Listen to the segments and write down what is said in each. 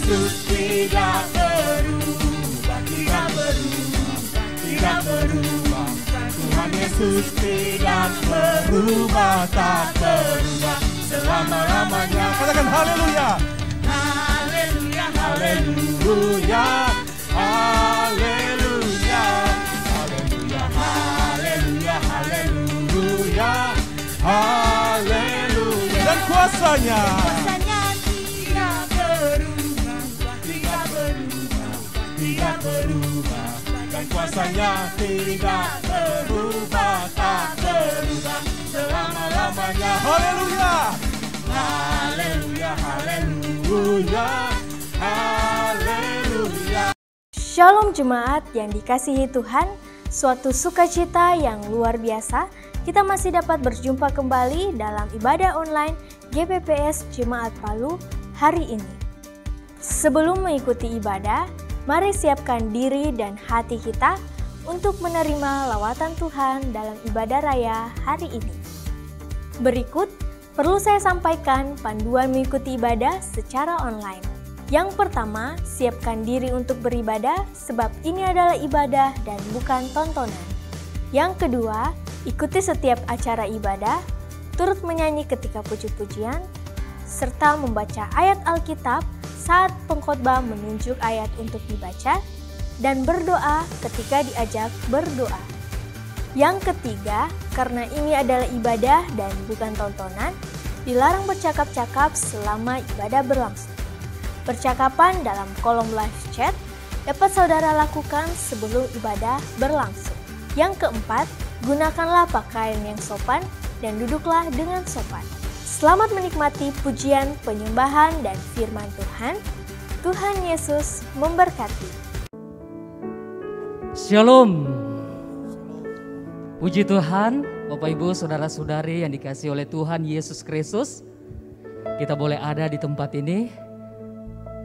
Yesus tidak berubah, tidak berubah, tidak berubah. Tuhan Yesus tidak berubah, tak berubah selama-lamanya. Katakan haleluya. Haleluya, haleluya, haleluya, haleluya, haleluya, haleluya, haleluya. Dan kuasanya tidak berubah, tidak berubah, tidak berubah. Dan kuasanya tidak berubah, tak berubah selama-lamanya. Haleluya, haleluya, haleluya, haleluya. Shalom jemaat yang dikasihi Tuhan, suatu sukacita yang luar biasa. Kita masih dapat berjumpa kembali dalam ibadah online GPPS Jemaat Palu hari ini. Sebelum mengikuti ibadah, mari siapkan diri dan hati kita untuk menerima lawatan Tuhan dalam ibadah raya hari ini. Berikut perlu saya sampaikan panduan mengikuti ibadah secara online. Yang pertama, siapkan diri untuk beribadah sebab ini adalah ibadah dan bukan tontonan. Yang kedua, ikuti setiap acara ibadah, turut menyanyi ketika puji-pujian, serta membaca ayat Alkitab saat pengkhotbah menunjuk ayat untuk dibaca, dan berdoa ketika diajak berdoa. Yang ketiga, karena ini adalah ibadah dan bukan tontonan, dilarang bercakap-cakap selama ibadah berlangsung. Percakapan dalam kolom live chat dapat saudara lakukan sebelum ibadah berlangsung. Yang keempat, gunakanlah pakaian yang sopan dan duduklah dengan sopan. Selamat menikmati pujian, penyembahan, dan firman Tuhan. Tuhan Yesus memberkati. Shalom. Puji Tuhan, Bapak Ibu, Saudara-saudari yang dikasihi oleh Tuhan Yesus Kristus. Kita boleh ada di tempat ini,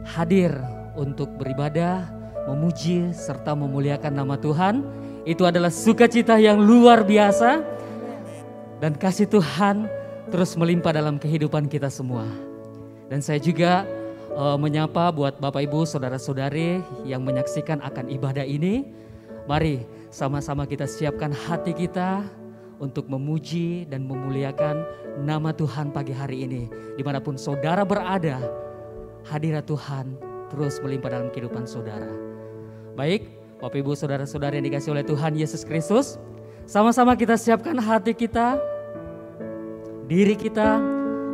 hadir untuk beribadah, memuji, serta memuliakan nama Tuhan. Itu adalah sukacita yang luar biasa. Dan kasih Tuhan terus melimpah dalam kehidupan kita semua. Dan saya juga menyapa buat Bapak Ibu, Saudara-saudari yang menyaksikan akan ibadah ini. Mari sama-sama kita siapkan hati kita untuk memuji dan memuliakan nama Tuhan pagi hari ini. Dimanapun saudara berada, hadirat Tuhan terus melimpah dalam kehidupan saudara. Baik, Bapak Ibu, Saudara-saudari yang dikasihi oleh Tuhan Yesus Kristus, sama-sama kita siapkan hati kita, diri kita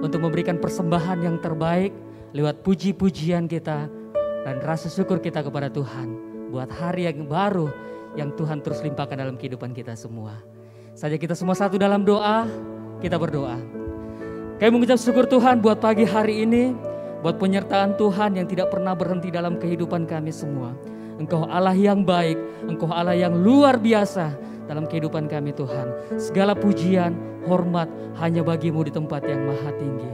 untuk memberikan persembahan yang terbaik lewat puji-pujian kita dan rasa syukur kita kepada Tuhan buat hari yang baru yang Tuhan terus limpahkan dalam kehidupan kita semua. Saja kita semua satu dalam doa, kita berdoa. Kami mengucap syukur Tuhan buat pagi hari ini, buat penyertaan Tuhan yang tidak pernah berhenti dalam kehidupan kami semua. Engkau Allah yang baik, Engkau Allah yang luar biasa dalam kehidupan kami Tuhan. Segala pujian, hormat hanya bagimu di tempat yang maha tinggi.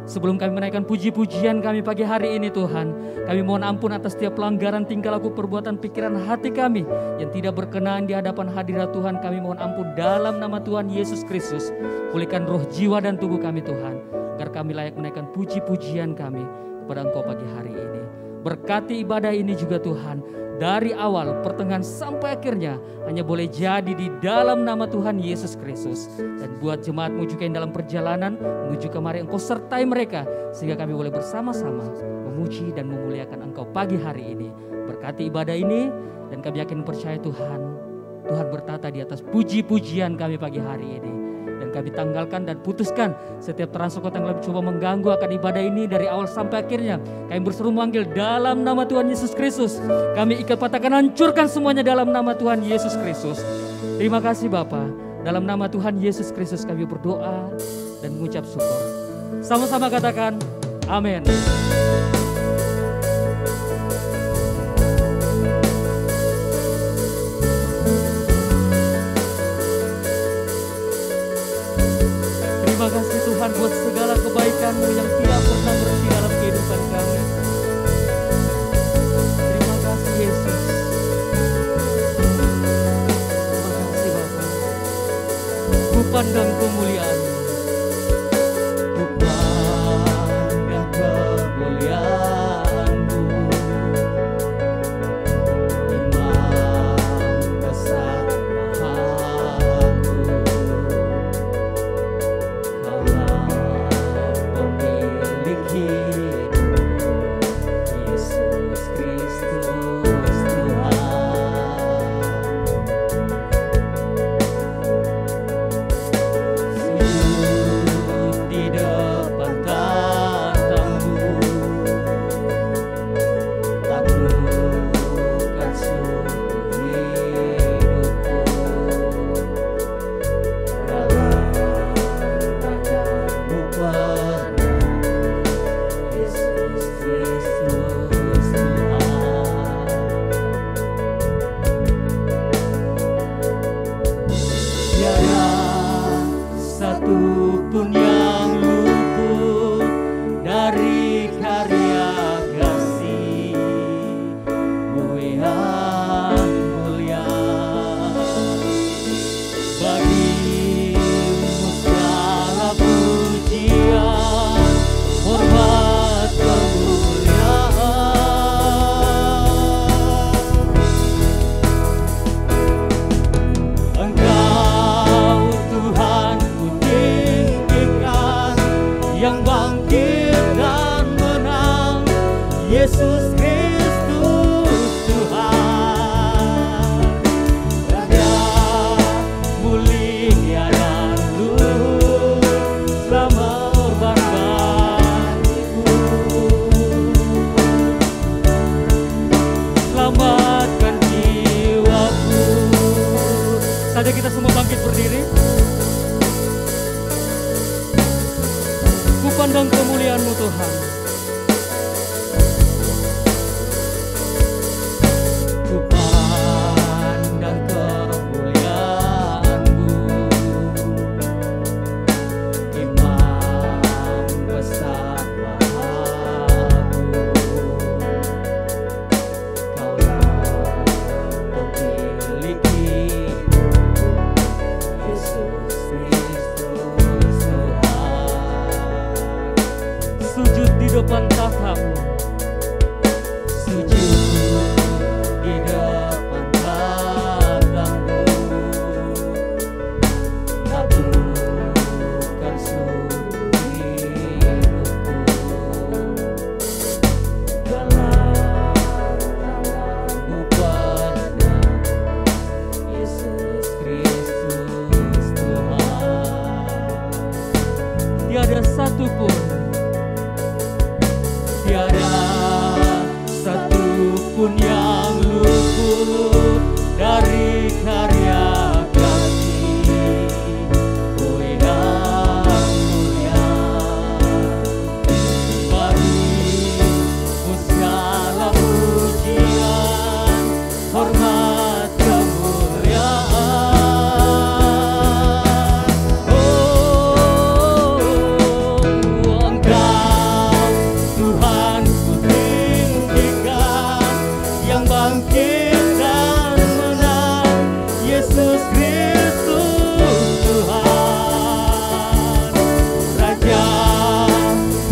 Sebelum kami menaikkan puji-pujian kami pagi hari ini Tuhan, kami mohon ampun atas setiap pelanggaran tingkah laku, perbuatan, pikiran, hati kami yang tidak berkenan di hadapan hadirat Tuhan. Kami mohon ampun dalam nama Tuhan Yesus Kristus. Pulihkan roh, jiwa, dan tubuh kami Tuhan, agar kami layak menaikkan puji-pujian kami kepada Engkau pagi hari ini. Berkati ibadah ini juga Tuhan, dari awal, pertengahan sampai akhirnya hanya boleh jadi di dalam nama Tuhan Yesus Kristus. Dan buat jemaat-Mu juga yang dalam perjalanan menuju kemari, Engkau sertai mereka sehingga kami boleh bersama-sama memuji dan memuliakan Engkau pagi hari ini. Berkati ibadah ini dan kami yakin percaya Tuhan, Tuhan bertata di atas puji-pujian kami pagi hari ini. Dan kami tanggalkan dan putuskan setiap transkota yang lebih coba mengganggu akan ibadah ini dari awal sampai akhirnya. Kami berseru manggil dalam nama Tuhan Yesus Kristus. Kami ikat patahkan, hancurkan semuanya dalam nama Tuhan Yesus Kristus. Terima kasih Bapa. Dalam nama Tuhan Yesus Kristus kami berdoa dan mengucap syukur. Sama-sama katakan amin. Terima kasih Tuhan buat segala kebaikan-Mu yang tidak pernah berhenti dalam kehidupan kami. Terima kasih Yesus. Terima kasih Bapa. Ku pandang kemuliaan-Mu. Ku pandang kemuliaan-Mu. Yesus Kristus Tuhan, Raja mulia dan luhur, selamat korban selamatkan jiwaku. Saja kita semua bangkit berdiri. Ku pandang kemuliaan-Mu Tuhan. Ku pandang kemuliaan-Mu, Imam besar Mahamu. Kaulah pemilik hidup, Yesus Kristus Tuhan. Sujud di depan tahta-Mu, sujud di depan tahta-Mu, satukan seluruh hidupku dalam tangan-Mu pada Yesus Kristus Tuhan. Tiada satupun yang luput dari karya kasih. Oh yang mulia, bagi-Mu segala pujian, hormat, kemuliaan. Oh, Engkau Tuhan ku tinggikan, yang bangkit dan menang, Yesus Kristus Tuhan, Raja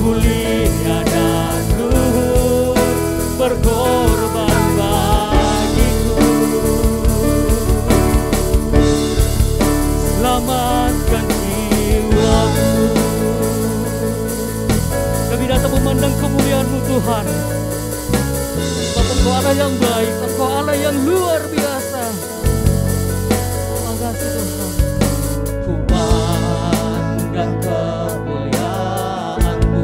mulia dan luhur, berkorban bagiku. Selamatkan jiwaku. Kami datang memandang kemuliaan-Mu Tuhan. Engkau Allah yang baik, Engkau Allah yang luar biasa. Terima kasih Tuhan. Ku pandang kemuliaan-Mu,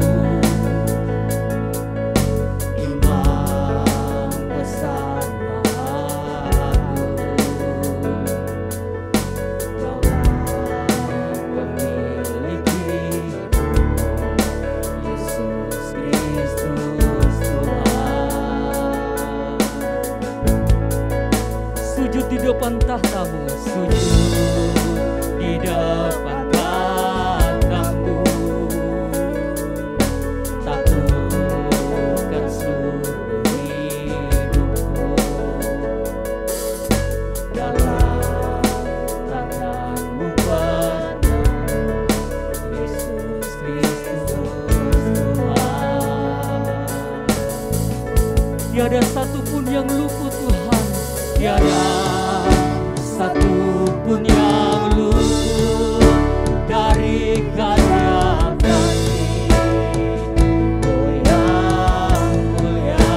Imam besar Mahamu. Kaulah pemilik hidup, Yesus Kristus Tuhan. Sujud di depan tahta-Mu, sujud di depan tahta-Mu, satukan seluruh hidupku dalam tangan-Mu pada Yesus Kristus Tuhan. Tiada satupun yang luput Tuhan, tiada satupun yang luput dari karya kasih. Oh yang mulia,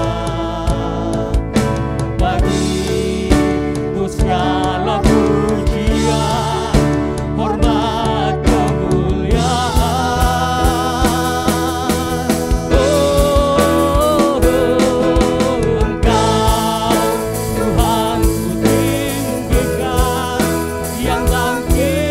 bagi-Mu segala pujian, hormat, kemuliaan. Oh, Engkau Tuhan ku tinggikan, yang bangkit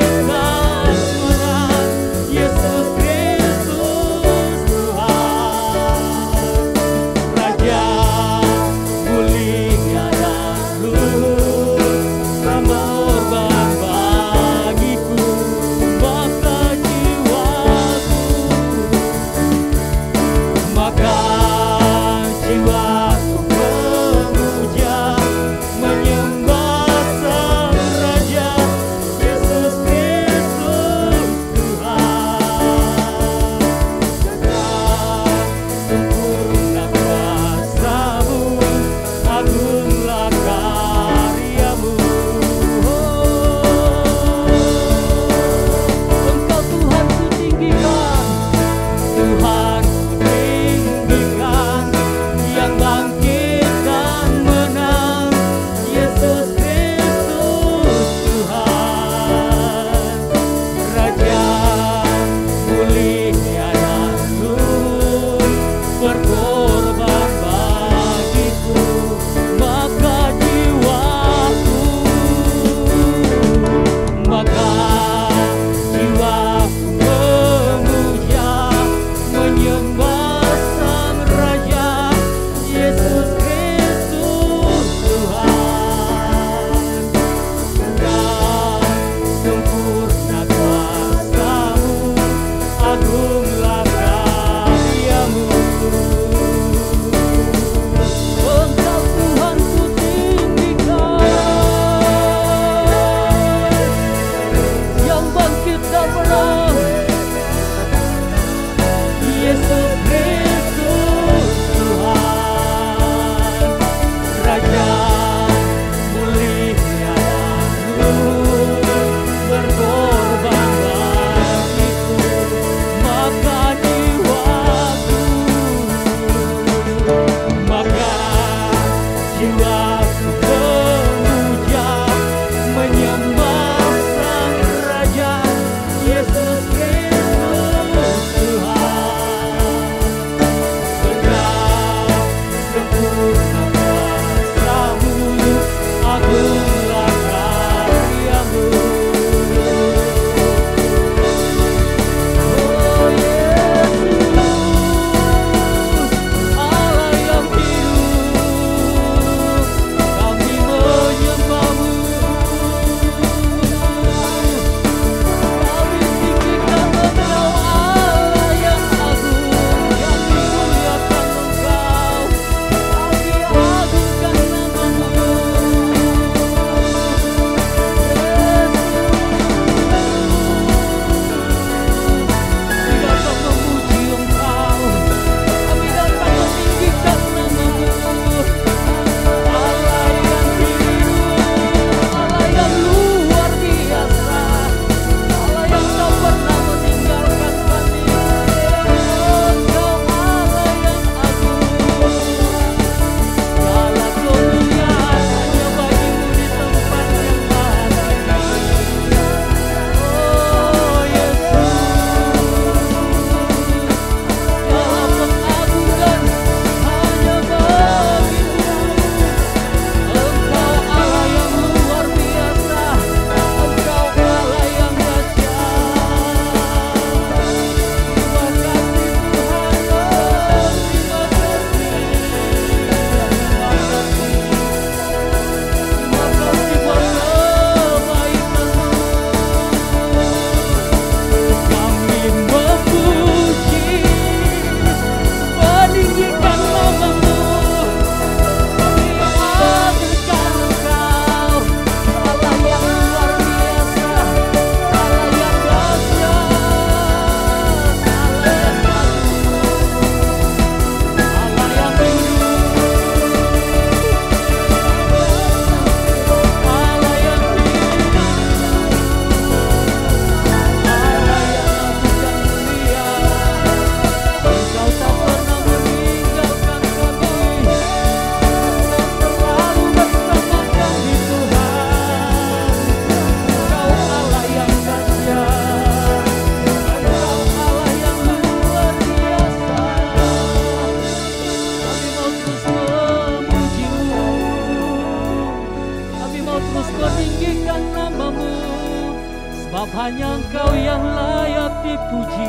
Sebab hanya Engkau yang layak dipuji,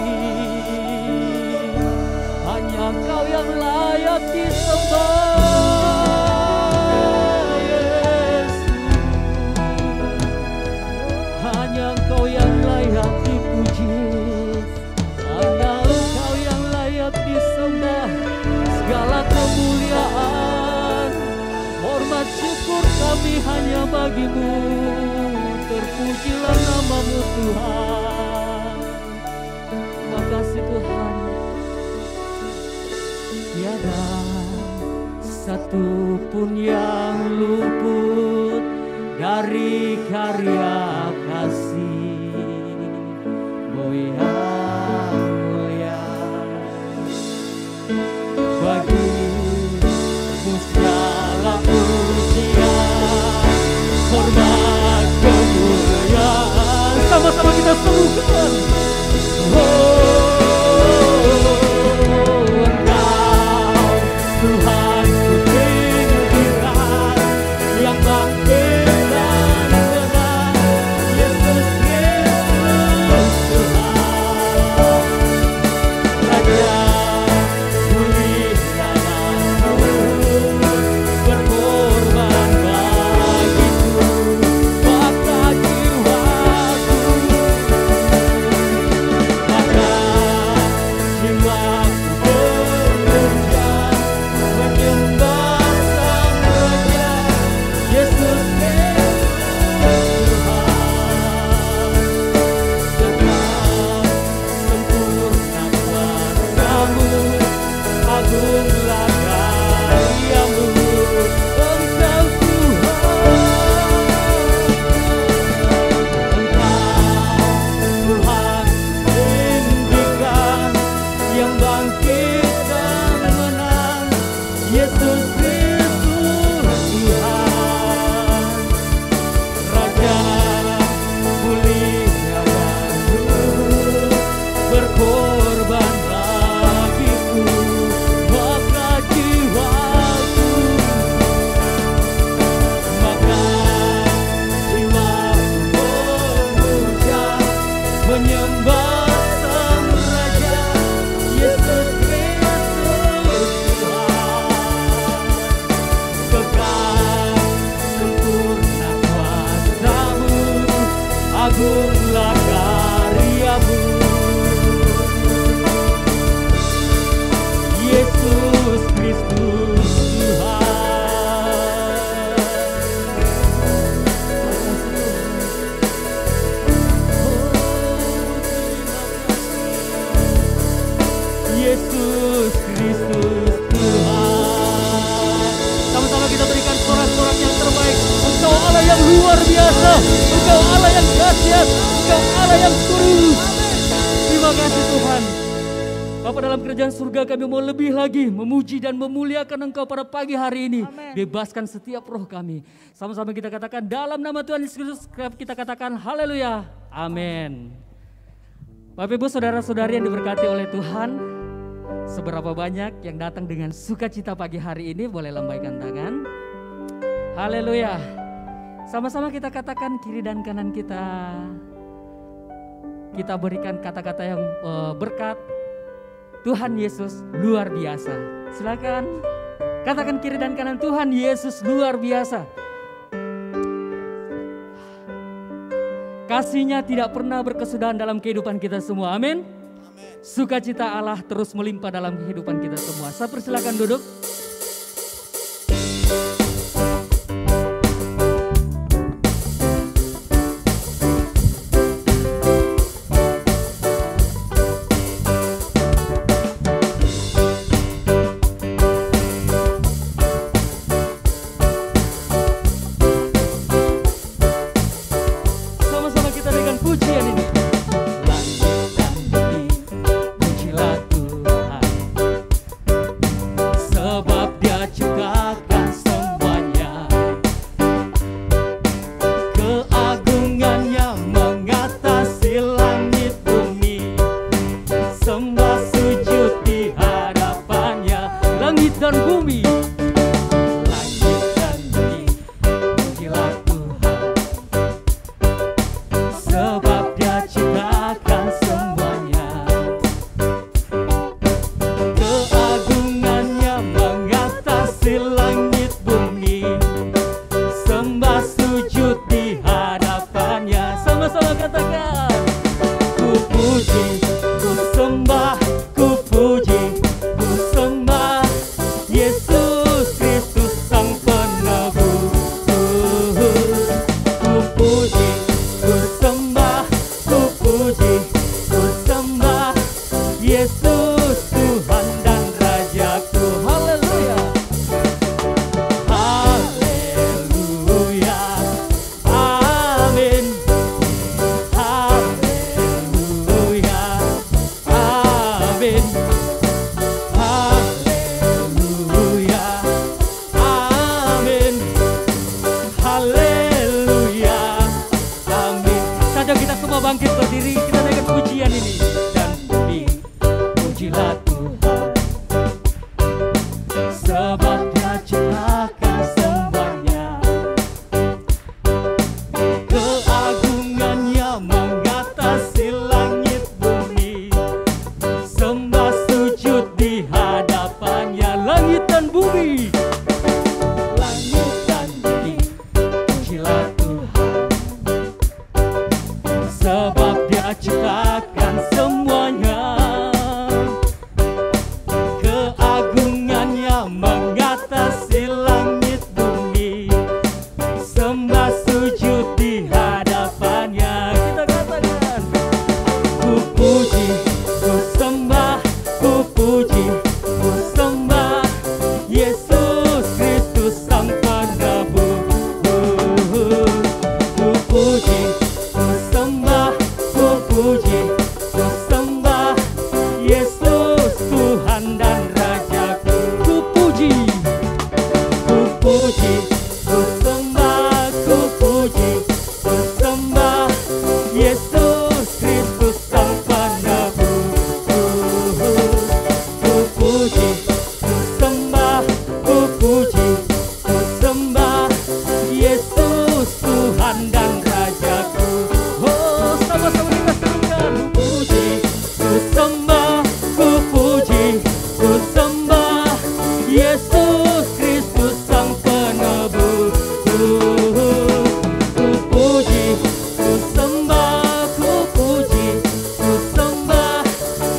hanya Engkau yang layak disembah, Yesus. Hanya Engkau yang layak dipuji, hanya Engkau yang layak disembah. Segala kemuliaan, hormat, syukur kami hanya bagi-Mu. Terpujilah nama-Mu Tuhan. Terima kasih Tuhan. Tiada satu pun yang luput dari karya kasih-Mu yang mulia. Bagi-Mu segala pujian, hormat, kemuliaan. Sama-sama kita serukan. Engkau Tuhan kutinggikan, yang bangkit dan menang, Yesus Kristus Tuhan. Raja mulia dan turun, berkorban bagiku, maka jiwaku, maka jiwaku berpuja, menyembah Sang Raja, Yesus Kristus Tuhan. Segala sempurna kuasa-Mu, agunglah karya-Mu, Engkau Tuhan. Engkau Tuhan tinggikan, yang bangkit dan menang, Yesus Kristus Tuhan. Raja mulia dan turun, berkorban bagiku, maka jiwaku, maka jiwaku memuja, menyembah Sang Raja, Yesus Kristus Tuhan. Kekal sempurna kuasa-Mu, agunglah karya-Mu, Yesus Kristus Tuhan. Yesus Kristus Tuhan. Sama-sama kita berikan sorak-sorak yang terbaik. Engkau Allah yang luar biasa, Engkau Allah yang dahsyat, Engkau Allah yang tulus. Terima kasih Tuhan. Bapa dalam kerajaan surga, kami mau lebih lagi memuji dan memuliakan Engkau pada pagi hari ini. Bebaskan setiap roh kami. Sama-sama kita katakan dalam nama Tuhan Yesus Kristus, kita katakan haleluya. Amin. Bapak Ibu saudara-saudari yang diberkati oleh Tuhan, seberapa banyak yang datang dengan sukacita pagi hari ini, boleh lambaikan tangan. Haleluya. Sama-sama kita katakan kiri dan kanan kita. Kita berikan kata-kata yang berkat. Tuhan Yesus luar biasa. Silakan katakan kiri dan kanan, Tuhan Yesus luar biasa. Kasih-Nya tidak pernah berkesudahan dalam kehidupan kita semua. Amin. Sukacita Allah terus melimpah dalam kehidupan kita semua. Saya persilakan duduk. Sama-sama kita dengan pujian ini. Langit dan bumi, pujilah Tuhan. sebab mengatasi langit bumi, sembah sujud di hadapannya. Kita katakan, ku puji, ku sembah, ku puji, ku sembah Yesus Kristus Sang Penebus. Ku puji, ku sembah, ku puji, ku sembah Yesus Tuhan dan Rajaku. Ku puji, ku puji, ku sembah, ku puji, ku sembah Yesus Kristus Sang Penebus. Ku puji, ku sembah, ku puji, ku sembah Yesus Tuhan dan Rajaku. Oh, sama-sama kita serukan. Ku puji, ku sembah, ku puji, ku sembah Yesus Kristus Sang Penebus. Ku puji, ku sembah, ku puji, ku sembah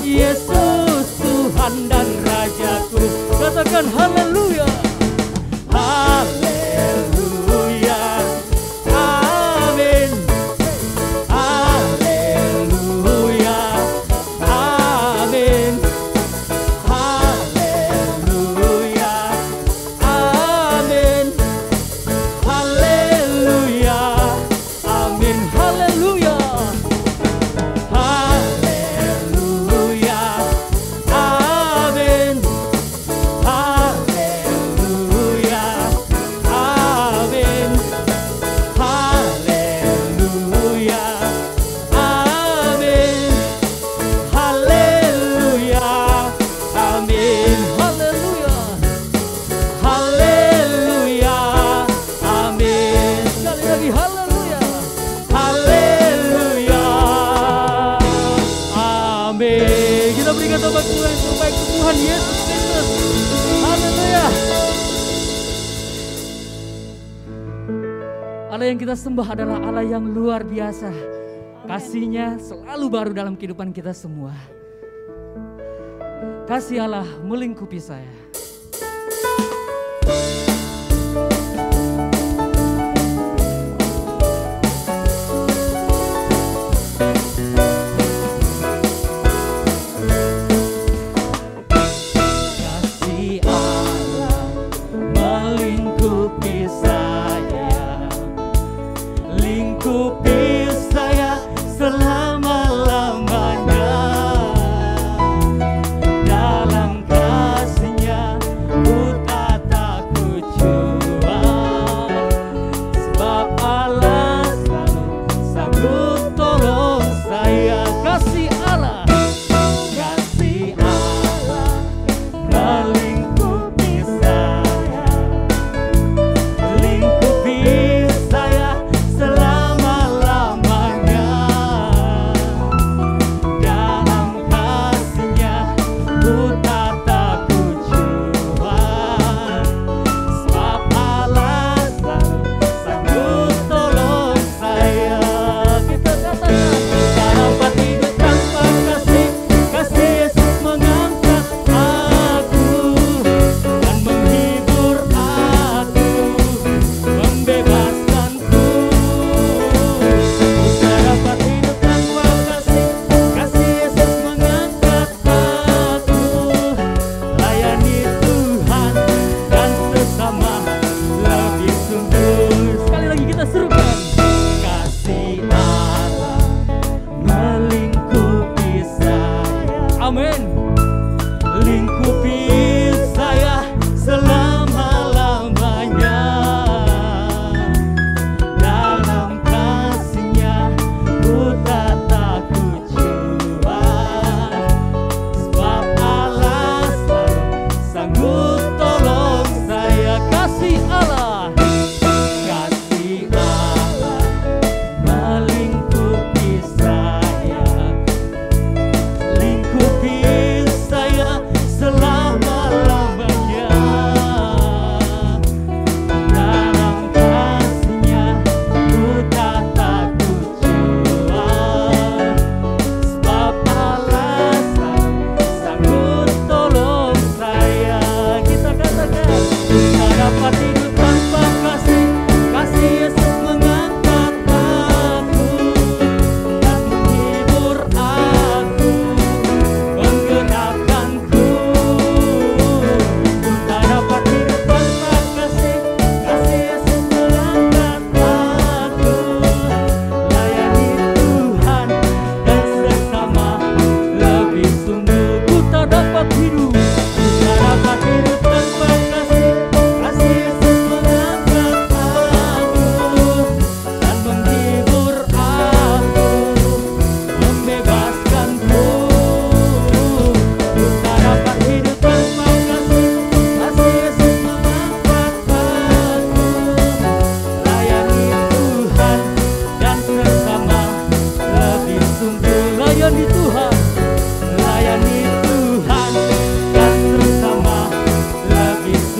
Yesus Tuhan dan Rajaku. Katakan haleluya. Haleluya. Amin. Haleluya. Amin. Haleluya. Amin. Haleluya. Amin. Haleluya. Haleluya. Amin. Haleluya. Amin. Haleluya. Amin. Haleluya. Amin. Haleluya. Haleluya. Amin. Sekali lagi haleluya. Haleluya. Amin. Kita berikan tepuk tangan yang terbaik untuk Tuhan Yesus Kristus. Haleluya. Allah yang kita sembah adalah Allah yang luar biasa. Kasih-Nya selalu baru dalam kehidupan kita semua. Kasih Allah melingkupi saya. Kasih Allah melingkupi saya, lingkupi saya selama-lamanya. Dalam kasih-Nya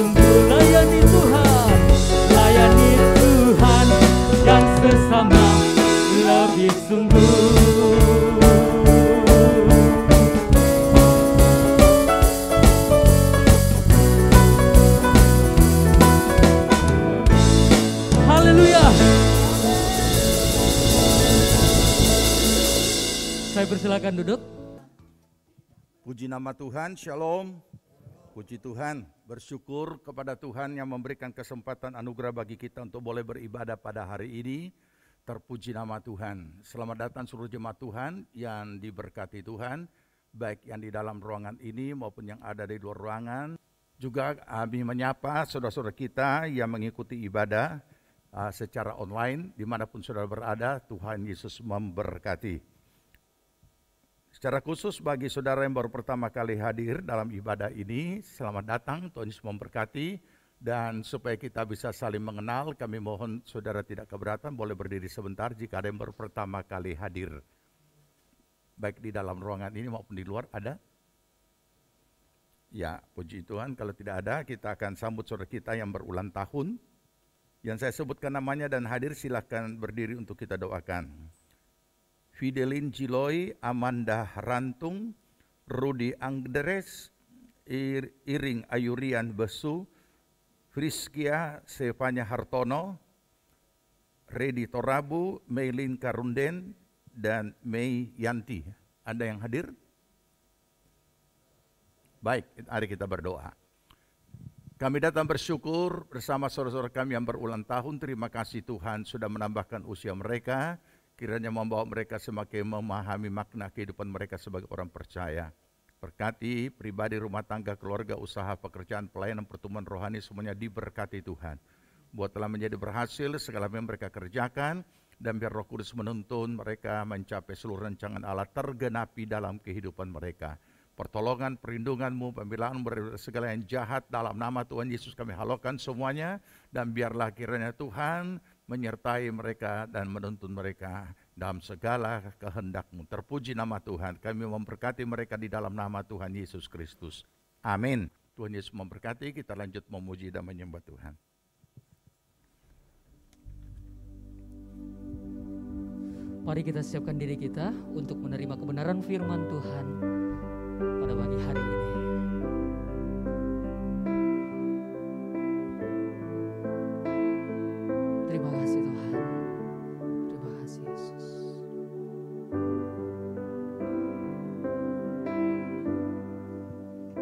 sungguh layani Tuhan, layani Tuhan dan sesama lebih sungguh. Haleluya. Saya persilakan duduk. Puji nama Tuhan, shalom. Puji Tuhan, bersyukur kepada Tuhan yang memberikan kesempatan anugerah bagi kita untuk boleh beribadah pada hari ini. Terpuji nama Tuhan. Selamat datang seluruh jemaat Tuhan yang diberkati Tuhan, baik yang di dalam ruangan ini maupun yang ada di luar ruangan. Juga kami menyapa saudara-saudara kita yang mengikuti ibadah secara online, dimanapun saudara berada. Tuhan Yesus memberkati. Secara khusus bagi saudara yang baru pertama kali hadir dalam ibadah ini, selamat datang, Tuhan Yesus memberkati. Dan supaya kita bisa saling mengenal, kami mohon saudara tidak keberatan, boleh berdiri sebentar jika ada yang baru pertama kali hadir. Baik di dalam ruangan ini maupun di luar, ada? Ya, puji Tuhan, kalau tidak ada, kita akan sambut saudara kita yang berulang tahun. Yang saya sebutkan namanya dan hadir, silakan berdiri untuk kita doakan. Fidelin Jiloy, Amanda Rantung, Rudi Angdres, Iring Ayurian Besu, Friskia Sevanya Hartono, Redi Torabu, Meilin Karunden, dan Mei Yanti. Ada yang hadir? Baik, mari kita berdoa. Kami datang bersyukur bersama saudara-saudara kami yang berulang tahun. Terima kasih Tuhan sudah menambahkan usia mereka. Kiranya membawa mereka semakin memahami makna kehidupan mereka sebagai orang percaya. Berkati pribadi, rumah tangga, keluarga, usaha, pekerjaan, pelayanan, pertumbuhan rohani, semuanya diberkati Tuhan. Buatlah menjadi berhasil segala yang mereka kerjakan, dan biar Roh Kudus menuntun mereka mencapai seluruh rancangan Allah tergenapi dalam kehidupan mereka. Pertolongan, perlindungan-Mu, pembelaan segala yang jahat dalam nama Tuhan Yesus kami halaukan semuanya, dan biarlah kiranya Tuhan menyertai mereka dan menuntun mereka dalam segala kehendak-Mu. Terpuji nama Tuhan, kami memberkati mereka di dalam nama Tuhan Yesus Kristus. Amin. Tuhan Yesus memberkati, kita lanjut memuji dan menyembah Tuhan. Mari kita siapkan diri kita untuk menerima kebenaran firman Tuhan pada pagi hari ini. Terima kasih Tuhan. Terima kasih Yesus.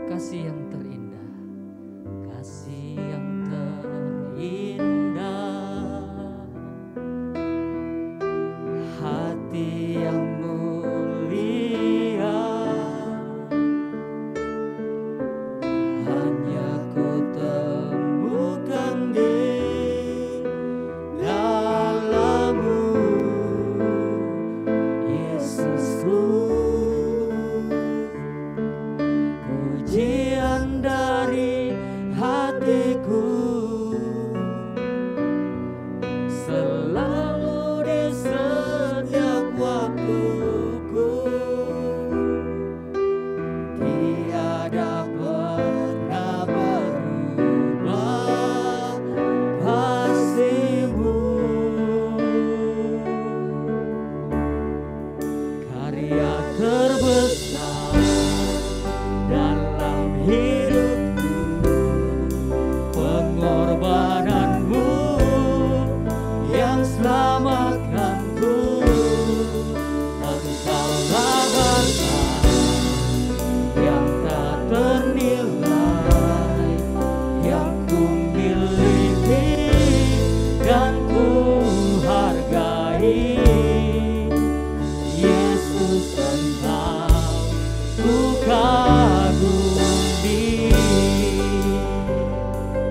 Kasih yang terindah, kasih yang terindah, hati yang mulia, hanya ku temukan di dalam-Mu, Yesusku. Pujian dari hatiku selalu di setiap waktuku, tiada pernah berubah kasih-Mu. Karya terbesar dalam hidupku, pengorbanan-Mu yang selamatkanku. Engkaulah harta yang tak ternilai, yang ku miliki dan ku hargai. Yesus, Engkau ku kagumi.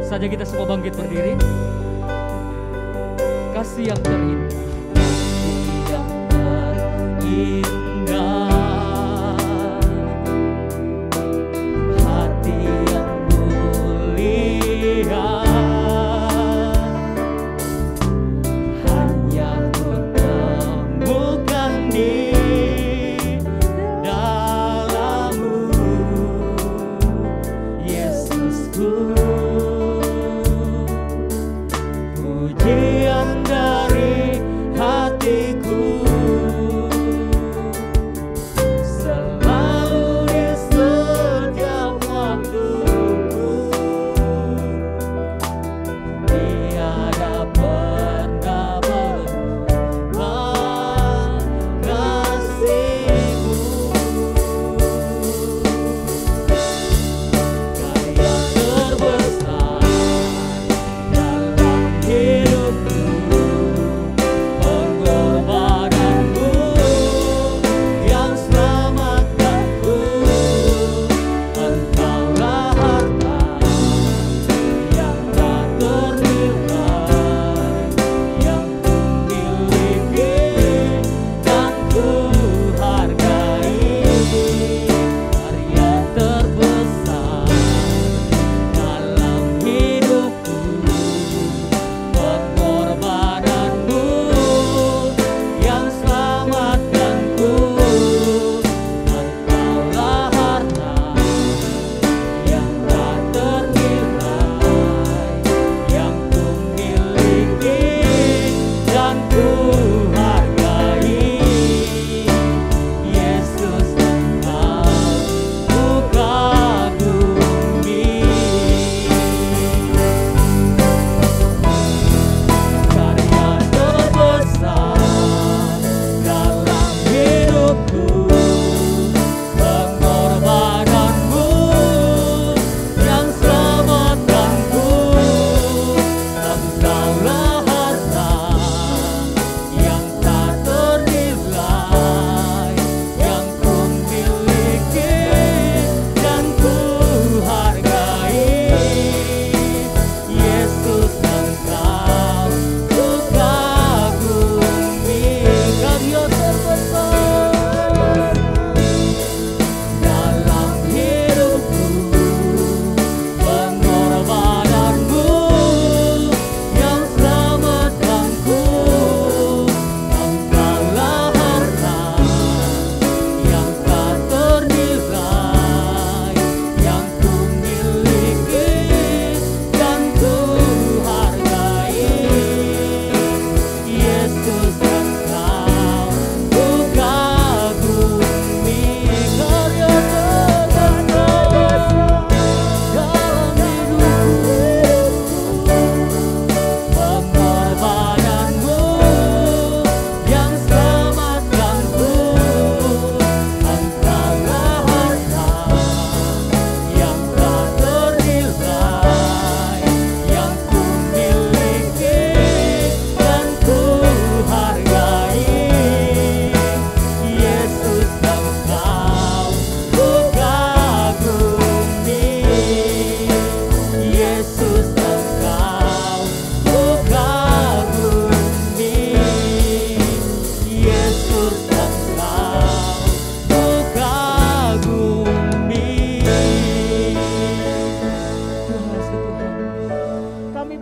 Saja kita semua bangkit berdiri. Kasih yang terindah, kasih yang terindah, hati yang mulia, hanya ku temukan di dalam-Mu, Yesusku.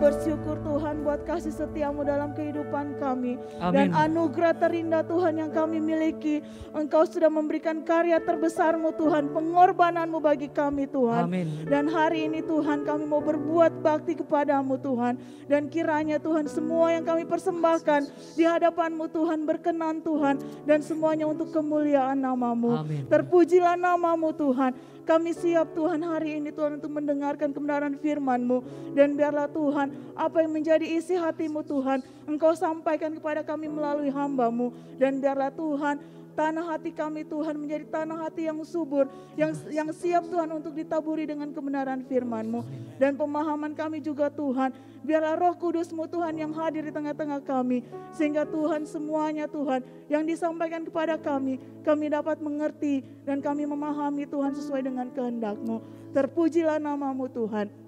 bersyukur Tuhan buat kasih setiamu dalam kehidupan kami. Amin. Dan anugerah terindah Tuhan yang kami miliki. Engkau sudah memberikan karya terbesarmu Tuhan, pengorbananmu bagi kami Tuhan. Amin. Dan hari ini Tuhan kami mau berbuat bakti kepadamu Tuhan. Dan kiranya Tuhan semua yang kami persembahkan di hadapanmu Tuhan berkenan Tuhan. Dan semuanya untuk kemuliaan namamu. Amin. Terpujilah namamu Tuhan. Kami siap Tuhan hari ini Tuhan untuk mendengarkan kebenaran firman-Mu. Dan biarlah Tuhan apa yang menjadi isi hati-Mu Tuhan Engkau sampaikan kepada kami melalui hamba-Mu. Dan biarlah Tuhan tanah hati kami Tuhan menjadi tanah hati yang subur, yang siap Tuhan untuk ditaburi dengan kebenaran firman-Mu. Dan pemahaman kami juga Tuhan, biarlah Roh Kudus-Mu Tuhan yang hadir di tengah-tengah kami. Sehingga Tuhan semuanya Tuhan yang disampaikan kepada kami dapat mengerti dan kami memahami Tuhan sesuai dengan kehendak-Mu. Terpujilah namamu Tuhan.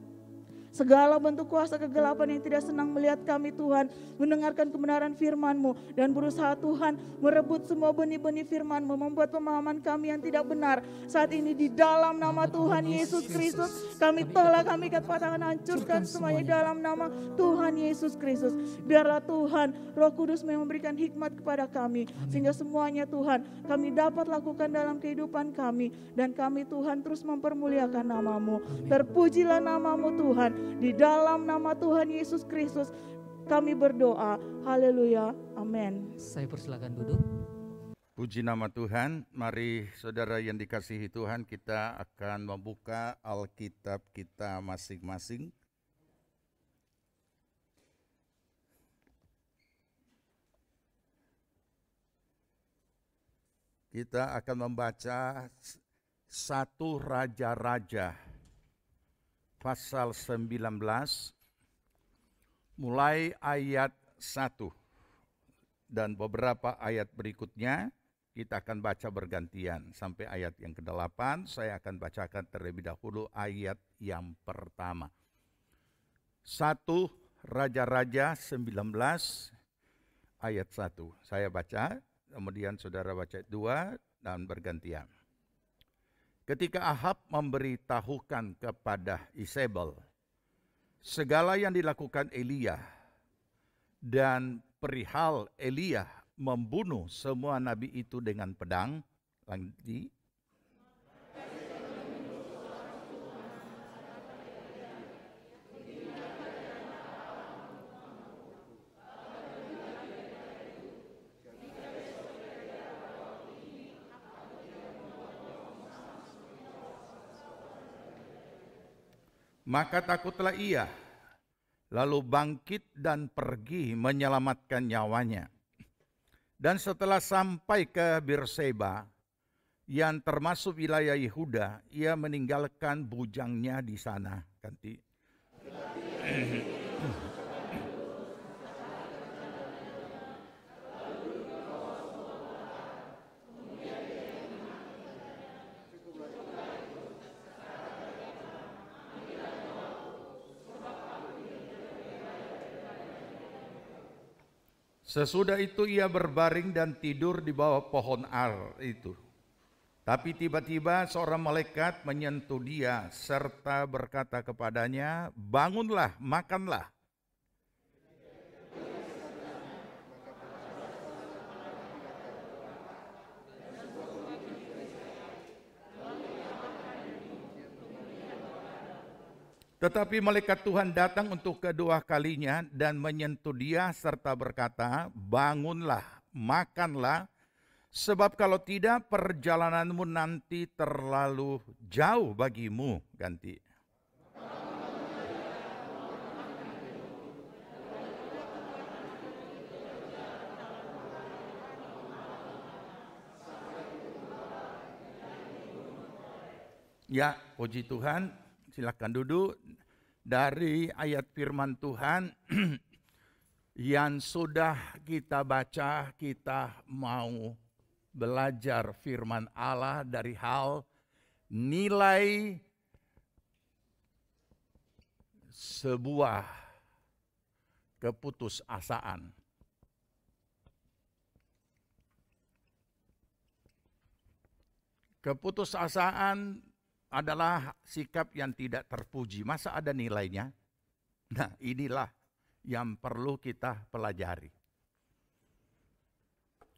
Segala bentuk kuasa kegelapan yang tidak senang melihat kami Tuhan mendengarkan kebenaran firman-Mu dan berusaha Tuhan merebut semua benih-benih firman-Mu, membuat pemahaman kami yang tidak benar saat ini di dalam nama Tuhan Yesus Kristus kami tolak, kami katakan hancurkan semuanya dalam nama Tuhan Yesus Kristus. Biarlah Tuhan Roh Kudus memberikan hikmat kepada kami sehingga semuanya Tuhan kami dapat lakukan dalam kehidupan kami dan kami Tuhan terus mempermuliakan namamu. Terpujilah namamu Tuhan. Di dalam nama Tuhan Yesus Kristus kami berdoa. Haleluya. Amin. Saya persilakan duduk. Puji nama Tuhan. Mari saudara yang dikasihi Tuhan, kita akan membuka Alkitab kita masing-masing. Kita akan membaca 1 Raja-Raja pasal 19 mulai ayat 1 dan beberapa ayat berikutnya kita akan baca bergantian sampai ayat yang ke-8. Saya akan bacakan terlebih dahulu ayat yang pertama. 1 Raja-Raja 19 ayat 1. Saya baca, kemudian saudara baca 2 dan bergantian. Ketika Ahab memberitahukan kepada Isabel segala yang dilakukan Elia dan perihal Elia membunuh semua nabi itu dengan pedang, lanjut. Maka takutlah ia, lalu bangkit dan pergi menyelamatkan nyawanya. Dan setelah sampai ke Berseba, yang termasuk wilayah Yehuda, ia meninggalkan bujangnya di sana. Ganti. Sesudah itu ia berbaring dan tidur di bawah pohon ar itu. Tapi tiba-tiba seorang malaikat menyentuh dia serta berkata kepadanya, "Bangunlah, makanlah." Tetapi malaikat Tuhan datang untuk kedua kalinya dan menyentuh dia serta berkata, "Bangunlah, makanlah, sebab kalau tidak perjalananmu nanti terlalu jauh bagimu." Ganti. Ya, puji Tuhan. Silakan duduk. Dari ayat firman Tuhan yang sudah kita baca, kita mau belajar firman Allah dari hal nilai sebuah keputusasaan. Keputusasaan adalah sikap yang tidak terpuji. Masa ada nilainya? Nah, inilah yang perlu kita pelajari.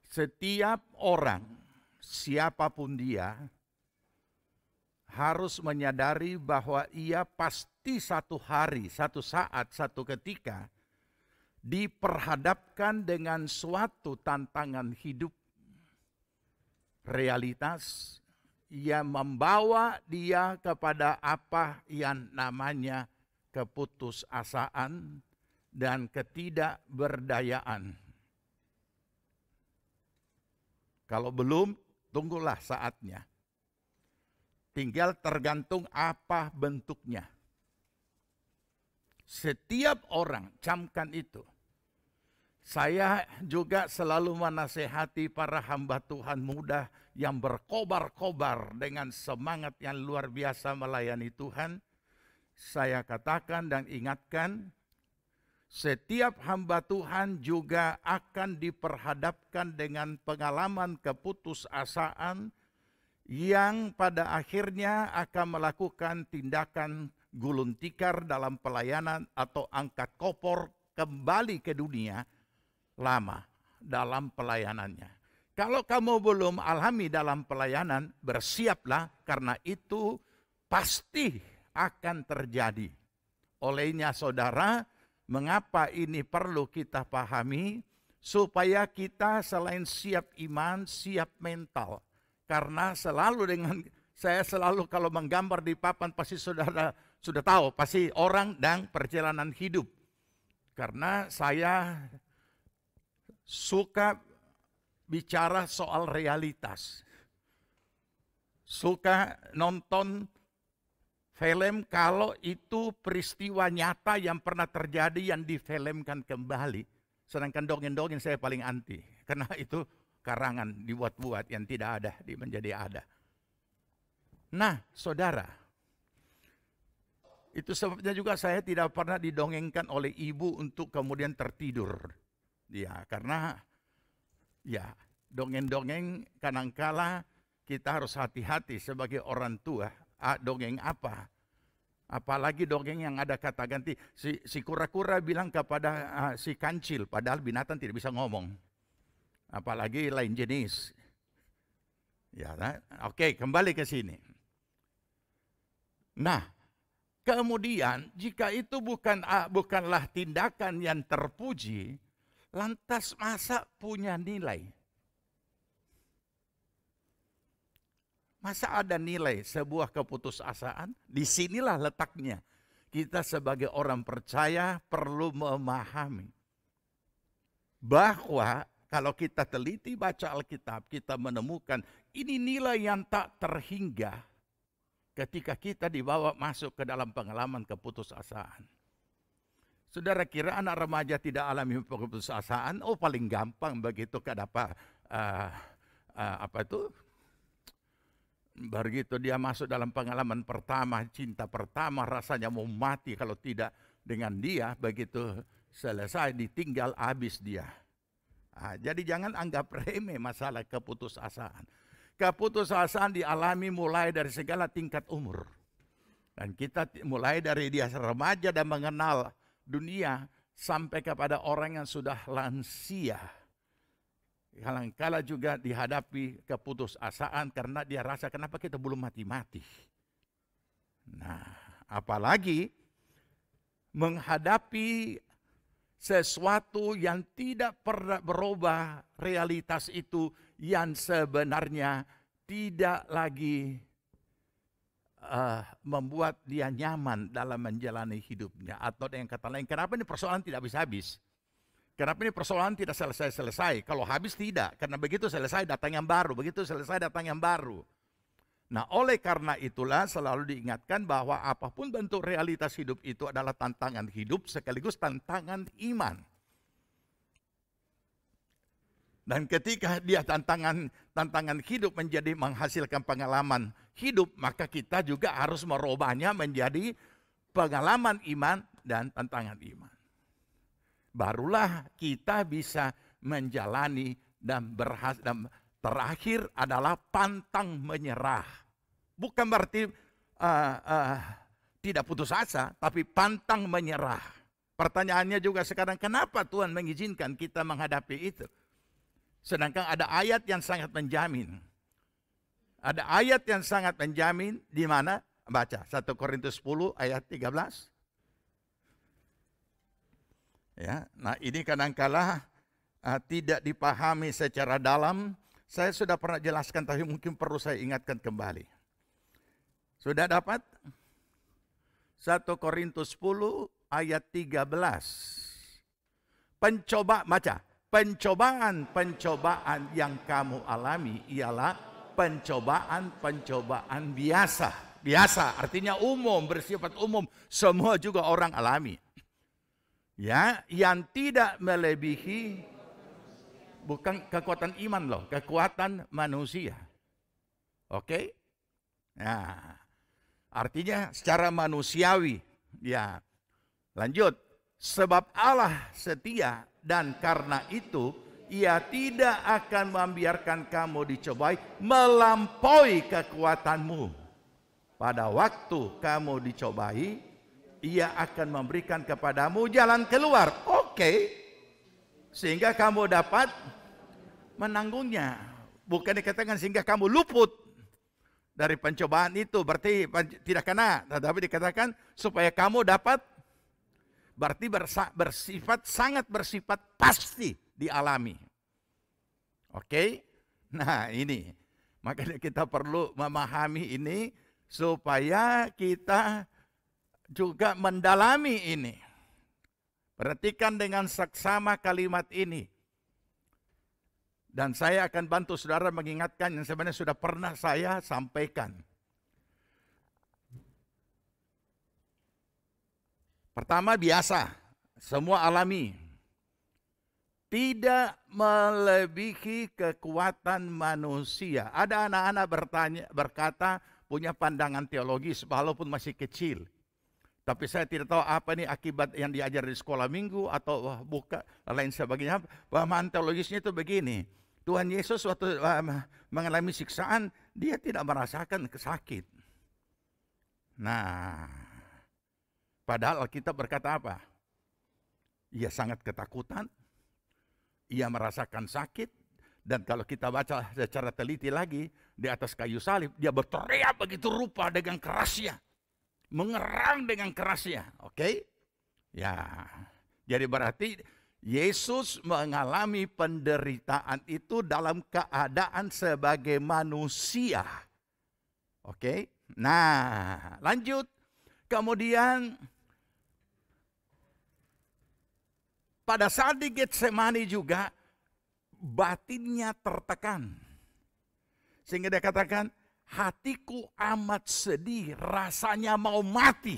Setiap orang, siapapun dia, harus menyadari bahwa ia pasti satu hari, satu saat, satu ketika diperhadapkan dengan suatu tantangan hidup, realitas yang membawa dia kepada apa yang namanya keputusasaan dan ketidakberdayaan. Kalau belum, tunggulah saatnya. Tinggal tergantung apa bentuknya. Setiap orang, camkan itu. Saya juga selalu menasehati para hamba Tuhan muda yang berkobar-kobar dengan semangat yang luar biasa melayani Tuhan. Saya katakan dan ingatkan, setiap hamba Tuhan juga akan diperhadapkan dengan pengalaman keputusasaan yang pada akhirnya akan melakukan tindakan gulung tikar dalam pelayanan atau angkat kopor kembali ke dunia lama dalam pelayanannya. Kalau kamu belum alami dalam pelayanan, bersiaplah karena itu pasti akan terjadi. Olehnya saudara, mengapa ini perlu kita pahami? Supaya kita selain siap iman, siap mental. Karena saya selalu kalau menggambar di papan pasti saudara sudah tahu. Pasti orang dan perjalanan hidup. Karena saya suka bicara soal realitas. Suka nonton film kalau itu peristiwa nyata yang pernah terjadi yang difilmkan kembali. Sedangkan dongeng-dongeng saya paling anti. Karena itu karangan dibuat-buat yang tidak ada menjadi ada. Nah, saudara. Itu sebabnya juga saya tidak pernah didongengkan oleh ibu untuk kemudian tertidur. Ya, karena ya dongeng-dongeng kadangkala kita harus hati-hati sebagai orang tua. Dongeng apa? Apalagi dongeng yang ada kata ganti. Si kura-kura bilang kepada si kancil, padahal binatang tidak bisa ngomong. Apalagi lain jenis. Ya, oke, kembali ke sini. Nah, kemudian jika itu bukanlah tindakan yang terpuji, lantas masa punya nilai? Masa ada nilai sebuah keputusasaan? Disinilah letaknya. Kita sebagai orang percaya perlu memahami bahwa kalau kita teliti baca Alkitab, kita menemukan ini nilai yang tak terhingga ketika kita dibawa masuk ke dalam pengalaman keputusasaan. Saudara kira anak remaja tidak alami keputusasaan? Oh, paling gampang begitu begitu dia masuk dalam pengalaman pertama, cinta pertama, rasanya mau mati kalau tidak dengan dia, begitu selesai ditinggal habis dia. Jadi jangan anggap remeh masalah keputusasaan. Keputusasaan dialami mulai dari segala tingkat umur. Dan kita mulai dari dia remaja dan mengenal dunia sampai kepada orang yang sudah lansia. Kadang-kala juga dihadapi keputusasaan karena dia rasa kenapa kita belum mati-mati. Nah, apalagi menghadapi sesuatu yang tidak pernah berubah, realitas itu yang sebenarnya tidak lagi membuat dia nyaman dalam menjalani hidupnya. Atau dengan kata lain, kenapa ini persoalan tidak habis-habis? Kenapa ini persoalan tidak selesai-selesai? Kalau habis tidak, karena begitu selesai datang yang baru, begitu selesai datang yang baru. Nah, oleh karena itulah selalu diingatkan bahwa apapun bentuk realitas hidup itu adalah tantangan hidup sekaligus tantangan iman. Dan ketika dia tantangan hidup menjadi menghasilkan pengalaman hidup, maka kita juga harus merubahnya menjadi pengalaman iman dan tantangan iman. Barulah kita bisa menjalani dan terakhir adalah pantang menyerah. Bukan berarti tidak putus asa, tapi pantang menyerah. Pertanyaannya juga sekarang, kenapa Tuhan mengizinkan kita menghadapi itu? Sedangkan ada ayat yang sangat menjamin. Ada ayat yang sangat menjamin di mana? Baca 1 Korintus 10 ayat 13. Ya, nah ini kadangkala tidak dipahami secara dalam. Saya sudah pernah jelaskan tapi mungkin perlu saya ingatkan kembali. Sudah dapat? 1 Korintus 10 ayat 13. Pencobaan yang kamu alami ialah pencobaan biasa. Biasa artinya umum, bersifat umum, semua juga orang alami. Ya, yang tidak melebihi, bukan kekuatan iman loh, kekuatan manusia. Oke? Nah, artinya secara manusiawi. Ya, lanjut. Sebab Allah setia dan karena itu Ia tidak akan membiarkan kamu dicobai melampaui kekuatanmu. Pada waktu kamu dicobai, Ia akan memberikan kepadamu jalan keluar. Oke. Sehingga kamu dapat menanggungnya. Bukan dikatakan sehingga kamu luput dari pencobaan itu. Berarti tidak kena. Tetapi dikatakan supaya kamu dapat. Berarti sangat bersifat pasti dialami. Oke. Nah ini. Makanya kita perlu memahami ini. Supaya kita juga mendalami ini. Perhatikan dengan seksama kalimat ini. Dan saya akan bantu saudara mengingatkan yang sebenarnya sudah pernah saya sampaikan. Pertama biasa, semua alami. Tidak melebihi kekuatan manusia. Ada anak-anak berkata punya pandangan teologis walaupun masih kecil. Tapi saya tidak tahu apa ini akibat yang diajar di sekolah minggu atau bukan lain sebagainya. Pemahaman teologisnya itu begini. Tuhan Yesus waktu mengalami siksaan, dia tidak merasakan sakit. Nah, padahal Alkitab berkata apa? Ia sangat ketakutan, ia merasakan sakit, dan kalau kita baca secara teliti lagi, di atas kayu salib, dia berteriak begitu rupa dengan kerasnya. Mengerang dengan kerasnya, oke? Ya, jadi berarti Yesus mengalami penderitaan itu dalam keadaan sebagai manusia. Oke? Nah, lanjut. Kemudian pada saat di Getsemani juga batinnya tertekan. Sehingga dia katakan, hatiku amat sedih, rasanya mau mati.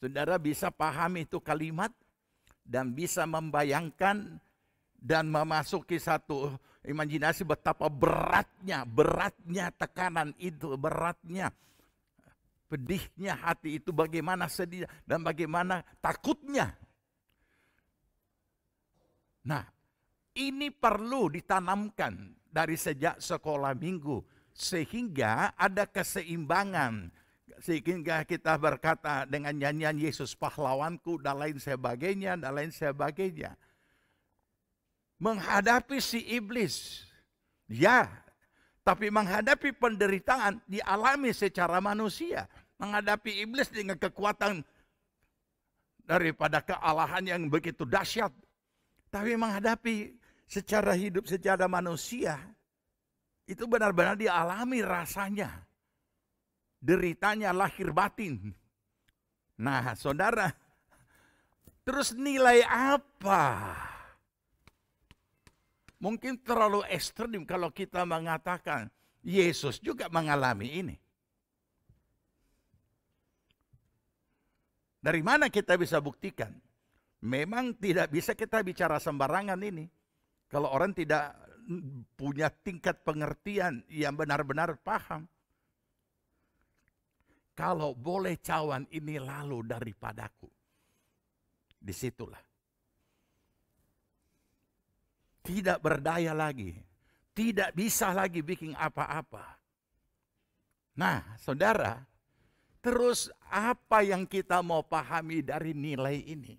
Saudara bisa pahami itu kalimat dan bisa membayangkan dan memasuki satu imajinasi betapa beratnya tekanan itu, beratnya, pedihnya hati itu, bagaimana sedih dan bagaimana takutnya. Nah, ini perlu ditanamkan dari sejak sekolah minggu. Sehingga ada keseimbangan. Sehingga kita berkata dengan nyanyian Yesus pahlawanku dan lain sebagainya, dan lain sebagainya. Menghadapi si iblis. Ya, tapi menghadapi penderitaan dialami secara manusia. Menghadapi iblis dengan kekuatan daripada kealahan yang begitu dahsyat. Tapi menghadapi secara hidup, secara manusia, itu benar-benar dialami rasanya. Deritanya lahir batin. Nah, saudara, terus nilai apa? Mungkin terlalu ekstrim kalau kita mengatakan Yesus juga mengalami ini. Dari mana kita bisa buktikan? Memang tidak bisa kita bicara sembarangan ini. Kalau orang tidak punya tingkat pengertian yang benar-benar paham. Kalau boleh cawan ini lalu daripadaku. Disitulah. Tidak berdaya lagi. Tidak bisa lagi bikin apa-apa. Nah, saudara, terus apa yang kita mau pahami dari nilai ini?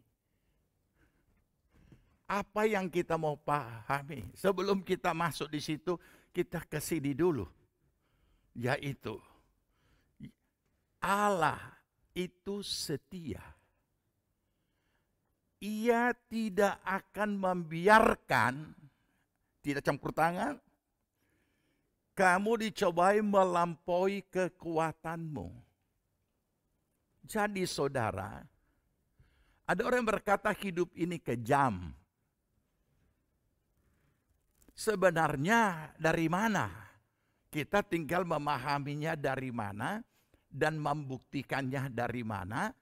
Apa yang kita mau pahami? Sebelum kita masuk di situ, kita ke sini dulu. Yaitu, Allah itu setia. Ia tidak akan membiarkan, tidak campur tangan, kamu dicobai melampaui kekuatanmu. Jadi saudara, ada orang yang berkata hidup ini kejam. Sebenarnya dari mana? Kita tinggal memahaminya dari mana dan membuktikannya dari mana.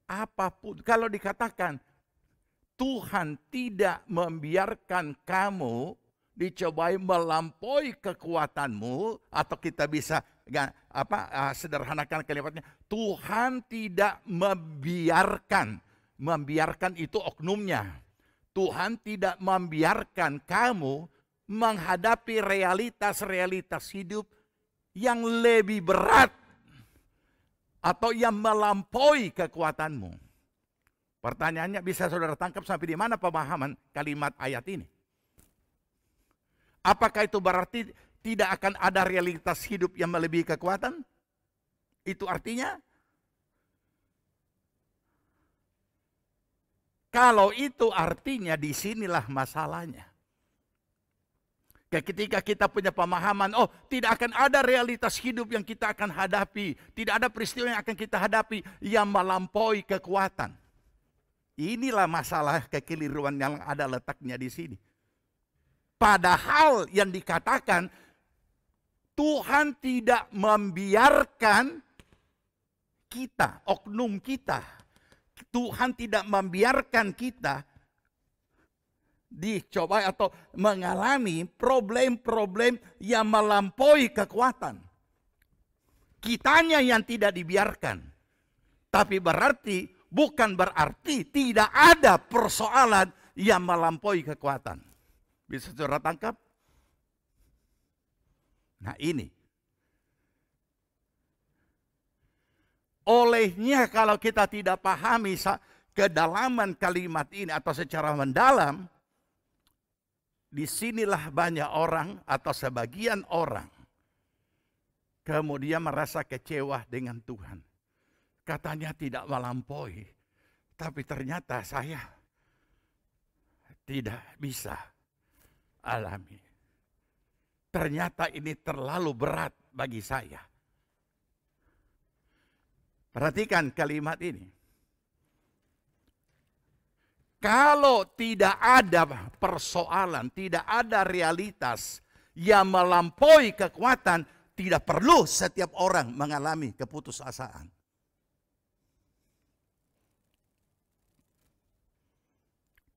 Apapun, kalau dikatakan Tuhan tidak membiarkan kamu dicobai melampaui kekuatanmu, atau kita bisa sederhanakan kalimatnya, Tuhan tidak membiarkan. Membiarkan itu oknumnya. Tuhan tidak membiarkan kamu menghadapi realitas-realitas hidup yang lebih berat atau yang melampaui kekuatanmu. Pertanyaannya, bisa saudara tangkap sampai di mana pemahaman kalimat ayat ini? Apakah itu berarti tidak akan ada realitas hidup yang melebihi kekuatan? Itu artinya, kalau itu artinya, disinilah masalahnya. Ketika kita punya pemahaman, oh tidak akan ada realitas hidup yang kita akan hadapi. Tidak ada peristiwa yang akan kita hadapi yang melampaui kekuatan. Inilah masalah kekeliruan yang ada letaknya di sini. Padahal yang dikatakan, Tuhan tidak membiarkan kita, oknum kita. Tuhan tidak membiarkan kita dicoba atau mengalami problem-problem yang melampaui kekuatan. Kitanya yang tidak dibiarkan. Tapi bukan berarti tidak ada persoalan yang melampaui kekuatan. Bisa saudara tangkap? Nah ini. Olehnya kalau kita tidak pahami kedalaman kalimat ini atau secara mendalam, disinilah banyak orang atau sebagian orang kemudian merasa kecewa dengan Tuhan. Katanya tidak melampaui, tapi ternyata saya tidak bisa alami. Ternyata ini terlalu berat bagi saya. Perhatikan kalimat ini. Kalau tidak ada persoalan, tidak ada realitas yang melampaui kekuatan, tidak perlu setiap orang mengalami keputusasaan.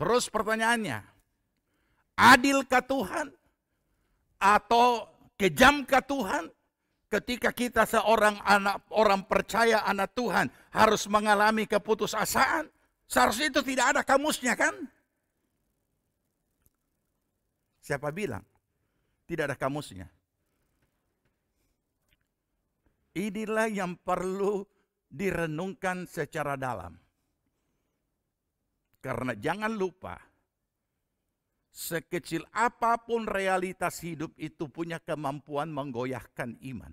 Terus pertanyaannya, adilkah Tuhan atau kejamkah Tuhan? Ketika kita orang percaya anak Tuhan harus mengalami keputusasaan, seharusnya itu tidak ada kamusnya kan? Siapa bilang tidak ada kamusnya? Inilah yang perlu direnungkan secara dalam. Karena jangan lupa, sekecil apapun realitas hidup itu punya kemampuan menggoyahkan iman.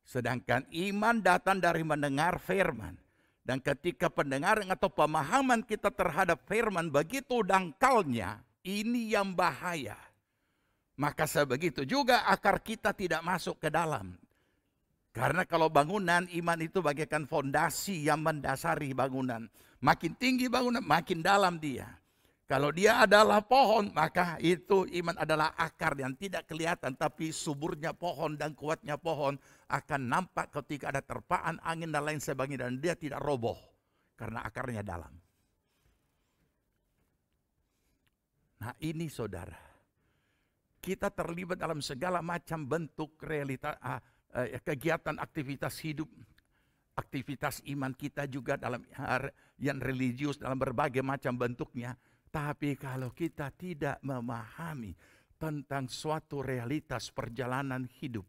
Sedangkan iman datang dari mendengar firman. Dan ketika pendengaran atau pemahaman kita terhadap firman begitu dangkalnya, ini yang bahaya. Maka sebegitu juga akar kita tidak masuk ke dalam. Karena kalau bangunan, iman itu bagaikan fondasi yang mendasari bangunan. Makin tinggi bangunan, makin dalam dia. Kalau dia adalah pohon, maka itu iman adalah akar yang tidak kelihatan. Tapi suburnya pohon dan kuatnya pohon akan nampak ketika ada terpaan angin dan lain sebagainya. Dan dia tidak roboh karena akarnya dalam. Nah ini saudara, kita terlibat dalam segala macam bentuk realitas, kegiatan aktivitas hidup. Aktivitas iman kita juga dalam yang religius dalam berbagai macam bentuknya. Tapi kalau kita tidak memahami tentang suatu realitas perjalanan hidup,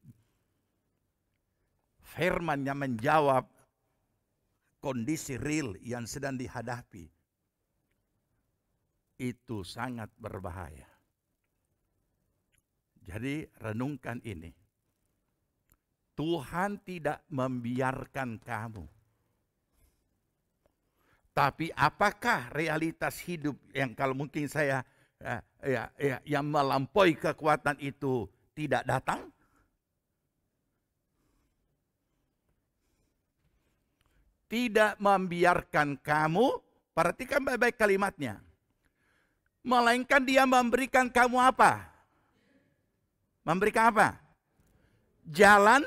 firman yang menjawab kondisi real yang sedang dihadapi, itu sangat berbahaya. Jadi renungkan ini. Tuhan tidak membiarkan kamu. Tapi apakah realitas hidup yang kalau mungkin saya yang melampaui kekuatan itu tidak datang? Tidak membiarkan kamu, perhatikan baik-baik kalimatnya. Melainkan dia memberikan kamu apa? Memberikan apa? Jalan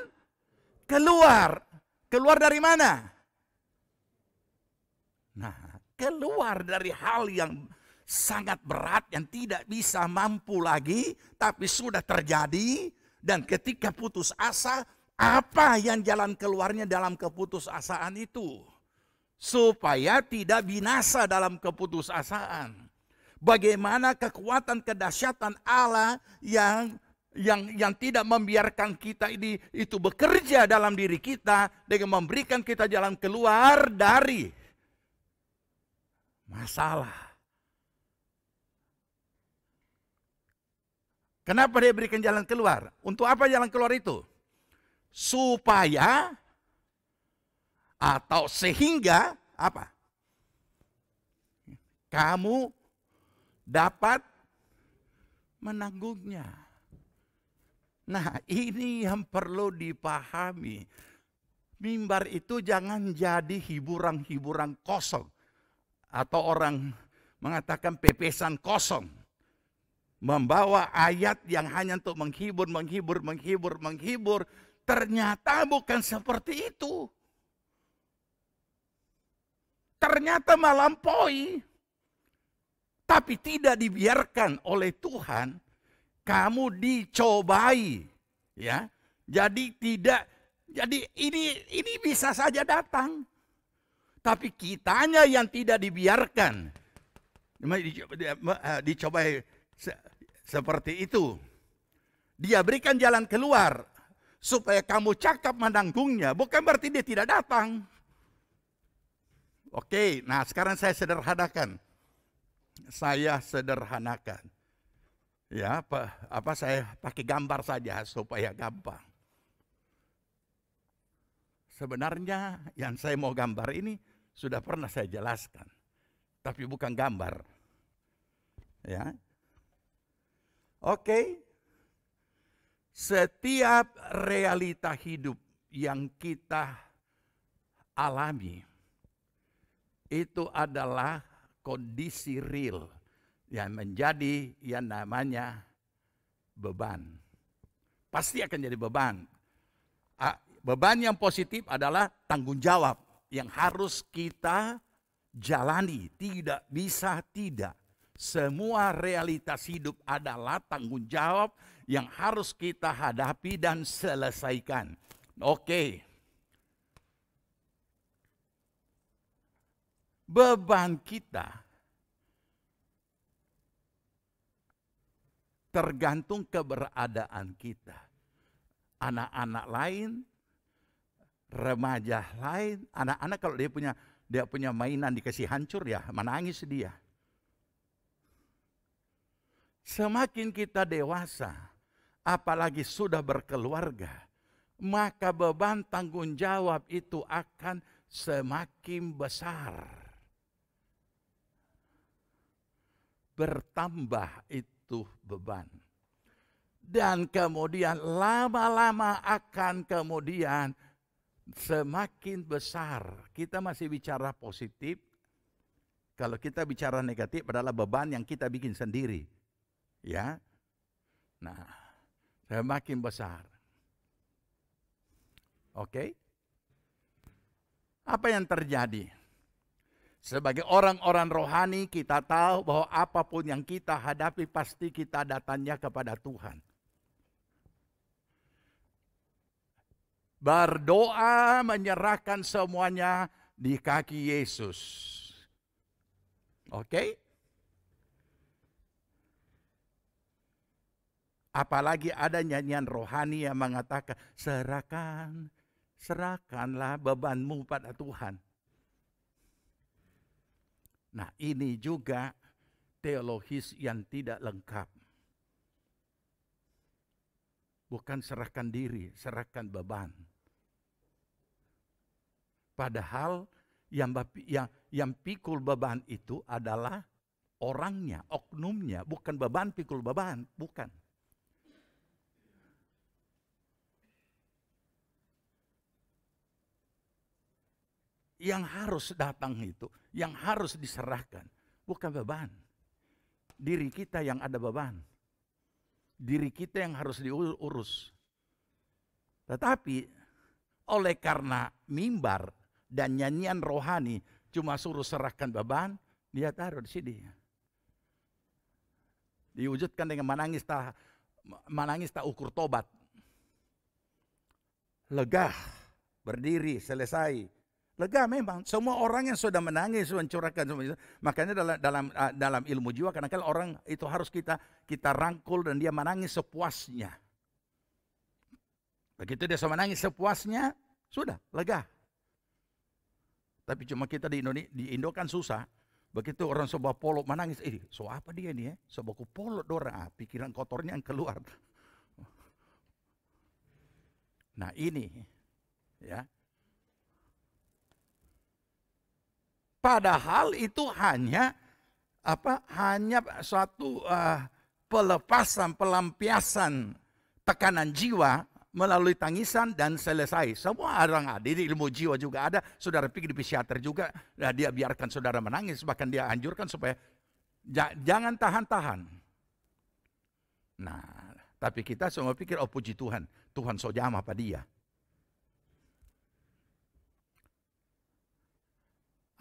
keluar. Keluar dari mana? Nah, keluar dari hal yang sangat berat, yang tidak bisa mampu lagi, tapi sudah terjadi. Dan ketika putus asa, apa yang jalan keluarnya dalam keputusasaan itu? Supaya tidak binasa dalam keputusasaan. Bagaimana kekuatan kedahsyatan Allah yang tidak membiarkan kita itu bekerja dalam diri kita dengan memberikan kita jalan keluar dari masalah. Kenapa dia berikan jalan keluar? Untuk apa jalan keluar itu? Supaya atau sehingga apa? Kamu dapat menanggungnya. Nah, ini yang perlu dipahami. Mimbar itu jangan jadi hiburan-hiburan kosong. Atau orang mengatakan pepesan kosong. Membawa ayat yang hanya untuk menghibur. Ternyata bukan seperti itu. Ternyata melampaui. Tapi tidak dibiarkan oleh Tuhan kamu dicobai, ya. Jadi ini bisa saja datang. Tapi kitanya yang tidak dibiarkan dicobai seperti itu. Dia berikan jalan keluar supaya kamu cakap menanggungnya, bukan berarti dia tidak datang. Oke, nah sekarang saya sederhanakan. Ya, saya pakai gambar saja supaya gampang. Sebenarnya yang saya mau gambar ini sudah pernah saya jelaskan, tapi bukan gambar. Ya. Oke. Setiap realita hidup yang kita alami itu adalah kondisi real yang menjadi yang namanya beban. Pasti akan jadi beban. Beban yang positif adalah tanggung jawab yang harus kita jalani. Tidak bisa tidak. Semua realitas hidup adalah tanggung jawab yang harus kita hadapi dan selesaikan. Oke. Beban kita tergantung keberadaan kita. Anak-anak lain, remaja lain, anak-anak kalau dia punya mainan dikasih hancur ya menangis dia. Semakin kita dewasa, apalagi sudah berkeluarga, maka beban tanggung jawab itu akan semakin besar. Bertambah itu beban. Dan kemudian lama-lama akan kemudian semakin besar. Kita masih bicara positif. Kalau kita bicara negatif adalah beban yang kita bikin sendiri. Ya. Nah, semakin besar. Oke? Apa yang terjadi? Sebagai orang-orang rohani kita tahu bahwa apapun yang kita hadapi pasti kita datangnya kepada Tuhan. Berdoa menyerahkan semuanya di kaki Yesus. Oke? Apalagi ada nyanyian rohani yang mengatakan serahkanlah bebanmu pada Tuhan. Nah, ini juga teologis yang tidak lengkap. Bukan serahkan diri, serahkan beban. Padahal yang pikul beban itu adalah orangnya, oknumnya, bukan beban pikul beban, bukan. Yang harus datang itu, yang harus diserahkan, bukan beban. Diri kita yang ada beban. Diri kita yang harus diurus. Tetapi oleh karena mimbar dan nyanyian rohani cuma suruh serahkan beban, dia taruh di sini. Diwujudkan dengan menangis tak ukur tobat. Lega, berdiri, selesai. Lega memang, semua orang yang sudah menangis, mencurahkan semua itu. Makanya dalam ilmu jiwa kadang-kadang orang itu harus kita rangkul dan dia menangis sepuasnya. Begitu dia menangis sepuasnya, sudah lega. Tapi cuma kita di Indo kan susah. Begitu orang sebuah polok menangis, so apa dia nih ya? Sebuah polok dorang, pikiran kotornya yang keluar. Nah ini, ya. Padahal itu hanya suatu pelepasan, pelampiasan tekanan jiwa melalui tangisan dan selesai. Semua orang ada, di ilmu jiwa juga ada. Saudara pikir di psikiater juga, dia biarkan saudara menangis, bahkan dia anjurkan supaya jangan tahan-tahan. Nah, tapi kita semua pikir, oh puji Tuhan, Tuhan so jam apa dia?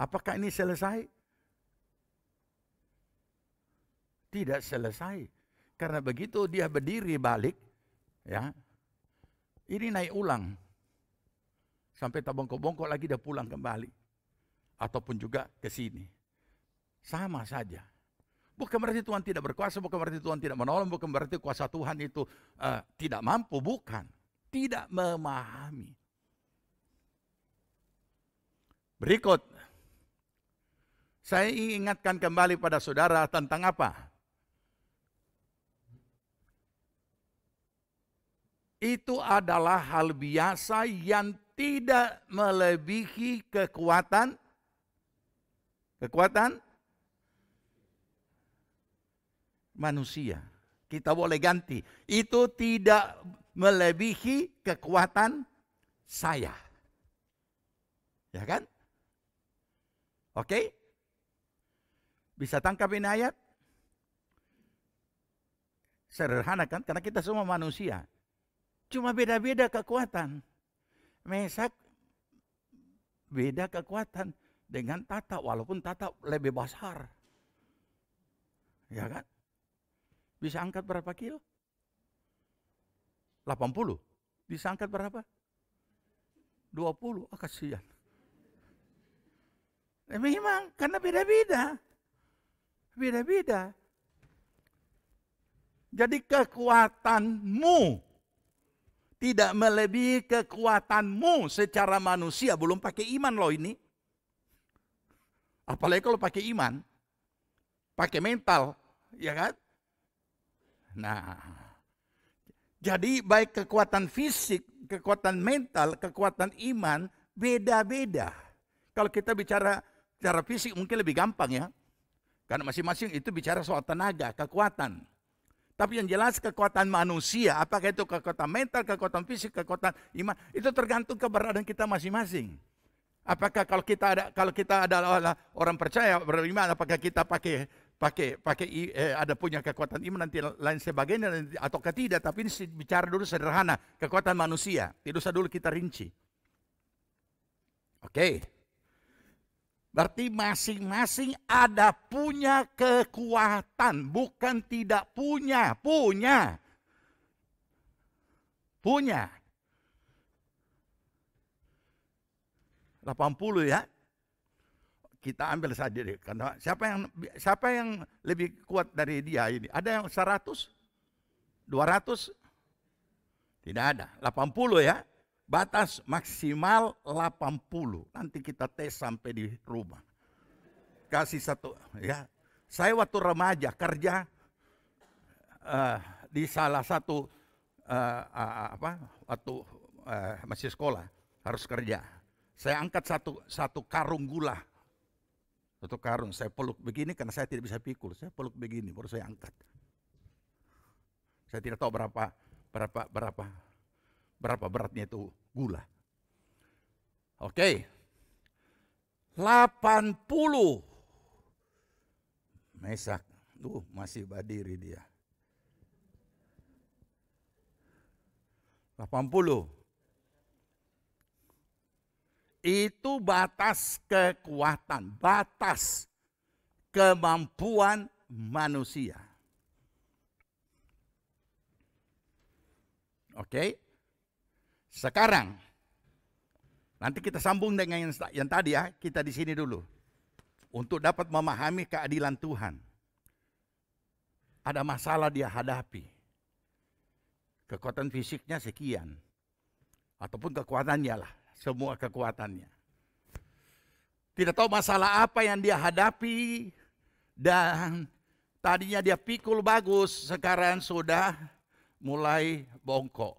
Apakah ini selesai? Tidak selesai. Karena begitu dia berdiri balik, ya, ini naik ulang. Sampai tak bongkok-bongkok lagi dia pulang kembali. Ataupun juga ke sini. Sama saja. Bukan berarti Tuhan tidak berkuasa, bukan berarti Tuhan tidak menolong, bukan berarti kuasa Tuhan itu tidak mampu, bukan. Tidak memahami. Berikut. Saya ingatkan kembali pada saudara tentang apa? Itu adalah hal biasa yang tidak melebihi kekuatan manusia. Kita boleh ganti. Itu tidak melebihi kekuatan saya. Ya kan? Oke? Bisa tangkap ini ayat? Sederhana kan? Karena kita semua manusia. Cuma beda-beda kekuatan. Mesak beda kekuatan dengan Tata, walaupun Tata lebih besar. Ya kan? Bisa angkat berapa kilo? 80. Bisa angkat berapa? 20. Oh, kasihan. Memang, karena beda-beda. Beda-beda. Jadi kekuatanmu tidak melebihi kekuatanmu secara manusia. Belum pakai iman loh ini. Apalagi kalau pakai iman. Pakai mental. Ya kan? Nah. Jadi baik kekuatan fisik, kekuatan mental, kekuatan iman. Beda-beda. Kalau kita bicara secara fisik mungkin lebih gampang ya. Karena masing-masing itu bicara soal tenaga, kekuatan. Tapi yang jelas kekuatan manusia, apakah itu kekuatan mental, kekuatan fisik, kekuatan iman, itu tergantung keberadaan kita masing-masing. Apakah kalau kita adalah orang percaya, beriman, apakah kita ada punya kekuatan iman nanti lain sebagainya ataukah tidak? Tapi ini bicara dulu sederhana, kekuatan manusia. Tidak usah dulu kita rinci. Oke. Berarti masing-masing ada punya kekuatan, bukan tidak punya, punya. 80 ya. Kita ambil saja deh. Karena siapa yang lebih kuat dari dia ini? Ada yang 100? 200? Tidak ada. 80 ya. Batas maksimal 80. Nanti kita tes sampai di rumah. kasih satu ya. Saya waktu remaja kerja di salah satu waktu masih sekolah harus kerja. Saya angkat satu karung gula. Satu karung saya peluk begini karena saya tidak bisa pikul. Saya peluk begini baru saya angkat. Saya tidak tahu berapa beratnya itu gula. Oke. 80 Mesak. Masih berdiri dia. 80. Itu batas kekuatan, batas kemampuan manusia. Oke. Sekarang nanti kita sambung dengan yang tadi ya, kita di sini dulu. Untuk dapat memahami keadilan Tuhan. Ada masalah dia hadapi. Kekuatan fisiknya sekian. Ataupun kekuatannya lah. Semua kekuatannya. Tidak tahu masalah apa yang dia hadapi. Dan tadinya dia pikul bagus. Sekarang sudah mulai bongkok.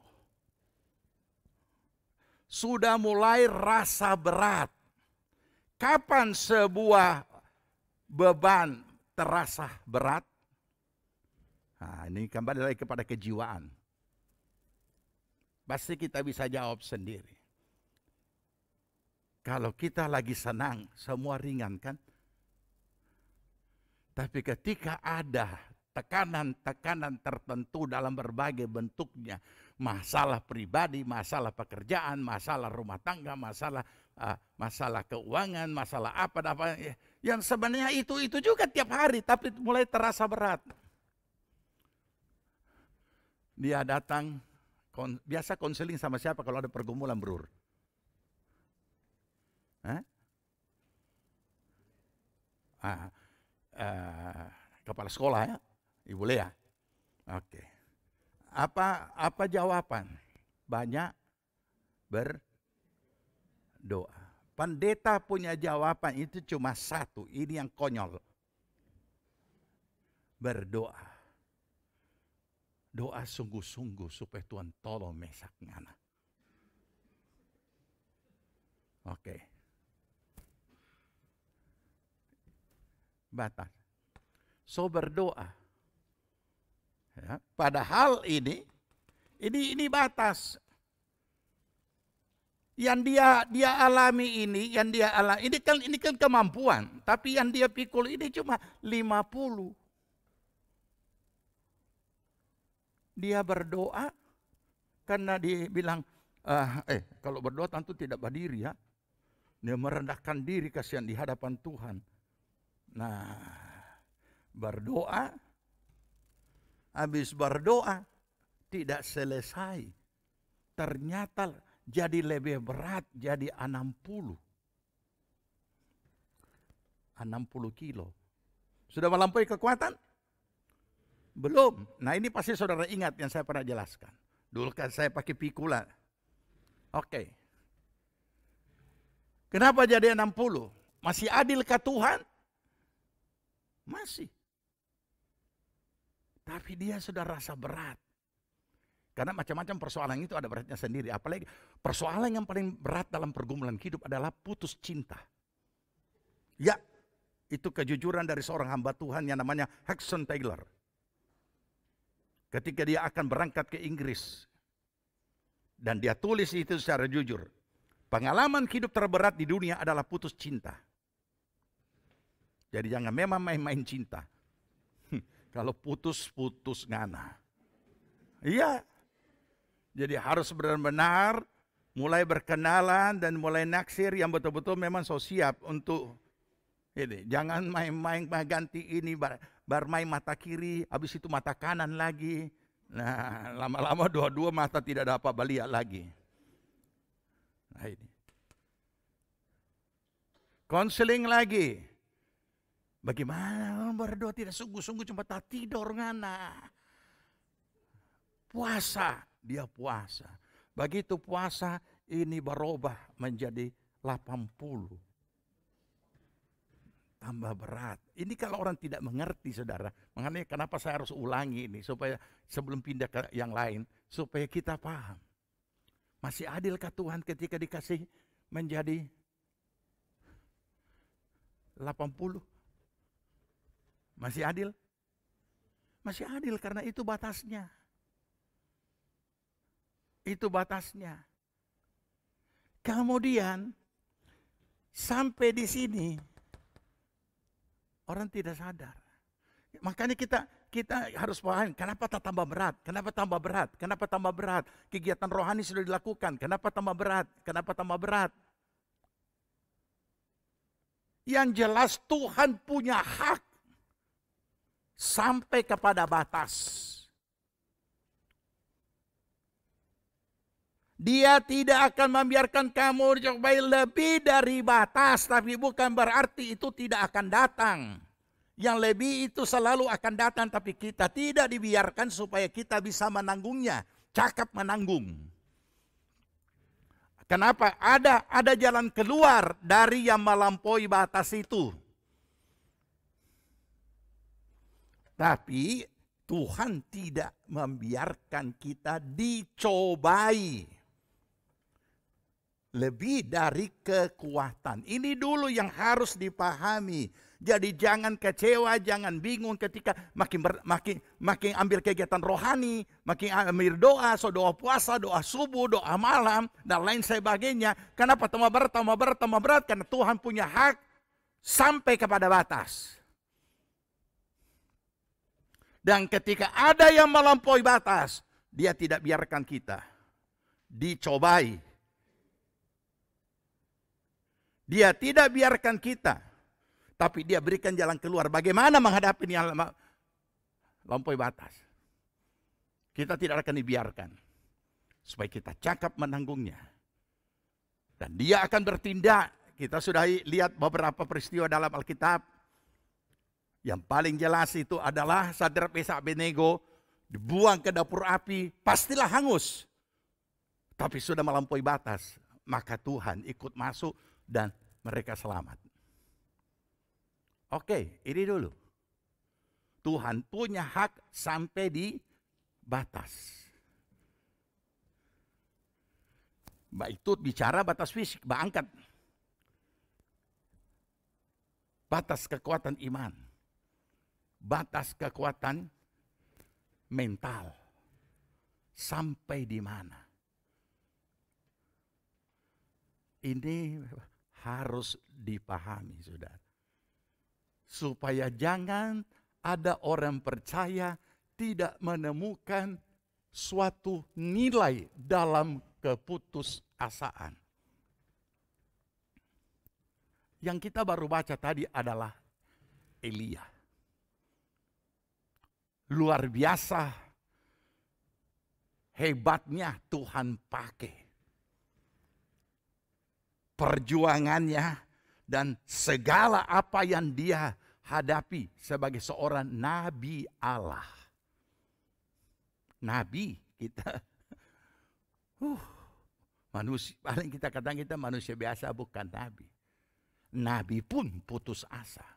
Sudah mulai rasa berat. Kapan sebuah beban terasa berat? Nah, ini kembali lagi kepada kejiwaan. Pasti kita bisa jawab sendiri. Kalau kita lagi senang, semua ringan kan? Tapi ketika ada tekanan-tekanan tertentu dalam berbagai bentuknya, masalah pribadi, masalah pekerjaan, masalah rumah tangga, masalah keuangan, masalah apa, yang sebenarnya itu juga tiap hari, tapi mulai terasa berat. Dia datang, biasa konseling sama siapa kalau ada pergumulan, Bro? Kepala sekolah ya, Ibu Lea. Oke. Apa jawaban? Banyak berdoa. Pendeta punya jawaban itu cuma satu. Ini yang konyol. Berdoa. Doa sungguh-sungguh supaya Tuhan tolong Mesak ngana. Oke. Batas. So berdoa. Ya, padahal ini batas. Yang dia alami ini kan kemampuan, tapi yang dia pikul ini cuma 50. Dia berdoa karena dia bilang kalau berdoa tentu tidak berdiri ya. Dia merendahkan diri kasihan di hadapan Tuhan. Nah, berdoa, habis berdoa tidak selesai. Ternyata jadi lebih berat, jadi 60 kilo. Sudah melampaui kekuatan? Belum. Nah ini pasti saudara ingat yang saya pernah jelaskan. Dulu kan saya pakai pikulan. Oke. Kenapa jadi 60? Masih adilkah Tuhan? Masih. Tapi dia sudah rasa berat. Karena macam-macam persoalan itu ada beratnya sendiri. Apalagi persoalan yang paling berat dalam pergumulan hidup adalah putus cinta. Ya, itu kejujuran dari seorang hamba Tuhan yang namanya Hudson Taylor. Ketika dia akan berangkat ke Inggris. Dan dia tulis itu secara jujur. Pengalaman hidup terberat di dunia adalah putus cinta. Jadi jangan memang main-main cinta. Kalau putus ngana. Iya. Jadi harus benar-benar mulai berkenalan dan mulai naksir yang betul-betul memang so siap untuk ini. Jangan main-main ganti ini, bermain mata kiri, habis itu mata kanan lagi. Nah, lama-lama dua-dua mata tidak dapat melihat lagi. Nah ini. Konseling lagi. Bagaimana berdoa tidak sungguh-sungguh cuma tak tidur ngana. Puasa, dia puasa. Begitu puasa ini berubah menjadi 80. tambah berat. Ini kalau orang tidak mengerti, saudara. Makanya kenapa saya harus ulangi ini, supaya sebelum pindah ke yang lain, supaya kita paham. Masih adilkah Tuhan ketika dikasih menjadi 80? Masih adil? Masih adil karena itu batasnya. Itu batasnya. Kemudian sampai di sini orang tidak sadar. Makanya kita harus paham kenapa tambah berat, kenapa tambah berat, kenapa tambah berat. Kegiatan rohani sudah dilakukan, kenapa tambah berat, kenapa tambah berat. Yang jelas Tuhan punya hak sampai kepada batas. Dia tidak akan membiarkan kamu dicobai lebih dari batas, tapi bukan berarti itu tidak akan datang. Yang lebih itu selalu akan datang, tapi kita tidak dibiarkan supaya kita bisa menanggungnya. Cakap menanggung. Kenapa? Ada jalan keluar dari yang melampaui batas itu. Tapi Tuhan tidak membiarkan kita dicobai lebih dari kekuatan. Ini dulu yang harus dipahami. Jadi jangan kecewa, jangan bingung ketika makin ambil kegiatan rohani, makin ambil doa, doa puasa, doa subuh, doa malam, dan lain sebagainya. Kenapa tambah berat, tambah berat, tambah berat? Karena Tuhan punya hak sampai kepada batas. Dan ketika ada yang melampaui batas, Dia tidak biarkan kita dicobai. Dia tidak biarkan kita, tapi Dia berikan jalan keluar. Bagaimana menghadapi yang melampaui batas? Kita tidak akan dibiarkan, supaya kita cakap menanggungnya. Dan Dia akan bertindak. Kita sudah lihat beberapa peristiwa dalam Alkitab. Yang paling jelas itu adalah Sadrak, Mesak, Abednego dibuang ke dapur api, pastilah hangus. Tapi sudah melampaui batas, maka Tuhan ikut masuk dan mereka selamat. Oke, ini dulu. Tuhan punya hak sampai di batas. Mbak itu bicara batas fisik, Mbak angkat. Batas kekuatan iman. Batas kekuatan mental. Sampai di mana? Ini harus dipahami, saudara. Supaya jangan ada orang percaya tidak menemukan suatu nilai dalam keputusasaan. Yang kita baru baca tadi adalah Elia. Luar biasa hebatnya Tuhan pakai. Perjuangannya dan segala apa yang dia hadapi sebagai seorang nabi Allah. Nabi kita manusia, paling kita katakan kita manusia biasa, bukan nabi. Nabi pun putus asa.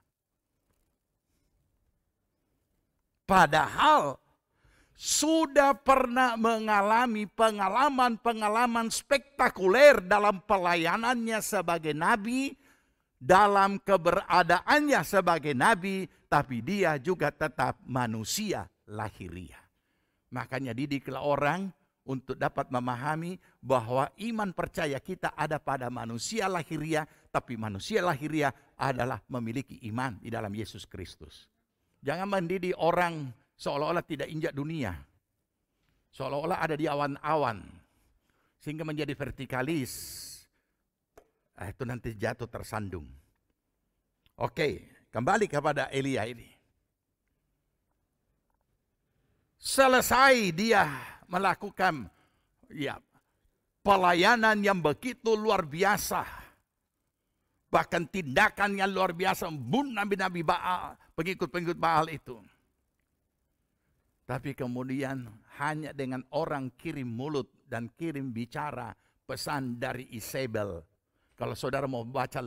Padahal sudah pernah mengalami pengalaman-pengalaman spektakuler dalam pelayanannya sebagai nabi, dalam keberadaannya sebagai nabi, tapi dia juga tetap manusia lahiriah. Makanya didiklah orang untuk dapat memahami bahwa iman percaya kita ada pada manusia lahiriah, tapi manusia lahiriah adalah memiliki iman di dalam Yesus Kristus. Jangan mendidik orang seolah-olah tidak injak dunia. Seolah-olah ada di awan-awan. Sehingga menjadi vertikalis. Itu nanti jatuh tersandung. Oke, kembali kepada Elia ini. Selesai dia melakukan pelayanan yang begitu luar biasa. Bahkan tindakan yang luar biasa membunuh nabi-nabi Baal, pengikut-pengikut Baal itu. Tapi kemudian hanya dengan orang kirim mulut dan kirim bicara pesan dari Isabel, Kalau saudara mau baca,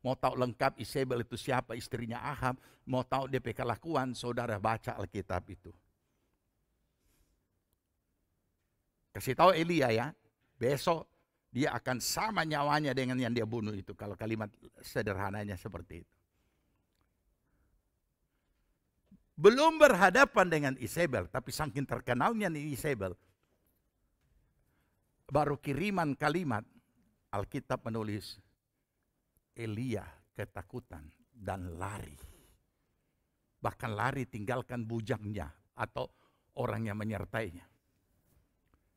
mau tahu lengkap Isabel itu siapa, istrinya Ahab, mau tahu DP kelakuan, saudara baca Alkitab itu. Kasih tahu Elia ya, besok dia akan sama nyawanya dengan yang dia bunuh itu. Kalau kalimat sederhananya seperti itu. Belum berhadapan dengan Isabel, tapi saking terkenalnya nih Isabel, baru kiriman kalimat, Alkitab menulis, Elia ketakutan dan lari. Bahkan lari tinggalkan bujangnya atau orang yang menyertainya.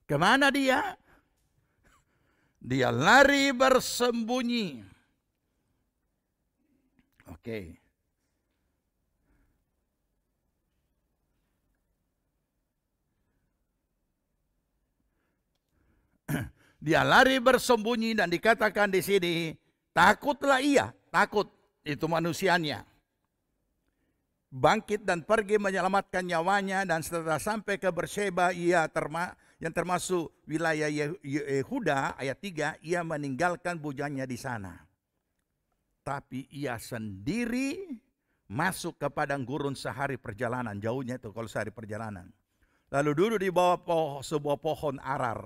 Kemana dia? Dia lari bersembunyi. Oke. Dia lari bersembunyi dan dikatakan di sini, takutlah ia, takut itu manusianya. Bangkit dan pergi menyelamatkan nyawanya, dan setelah sampai ke Berseba, yang termasuk wilayah Yehuda, ayat 3, ia meninggalkan bujangnya di sana. Tapi ia sendiri masuk ke padang gurun sehari perjalanan, jauhnya itu kalau sehari perjalanan. Lalu duduk di bawah sebuah pohon arar.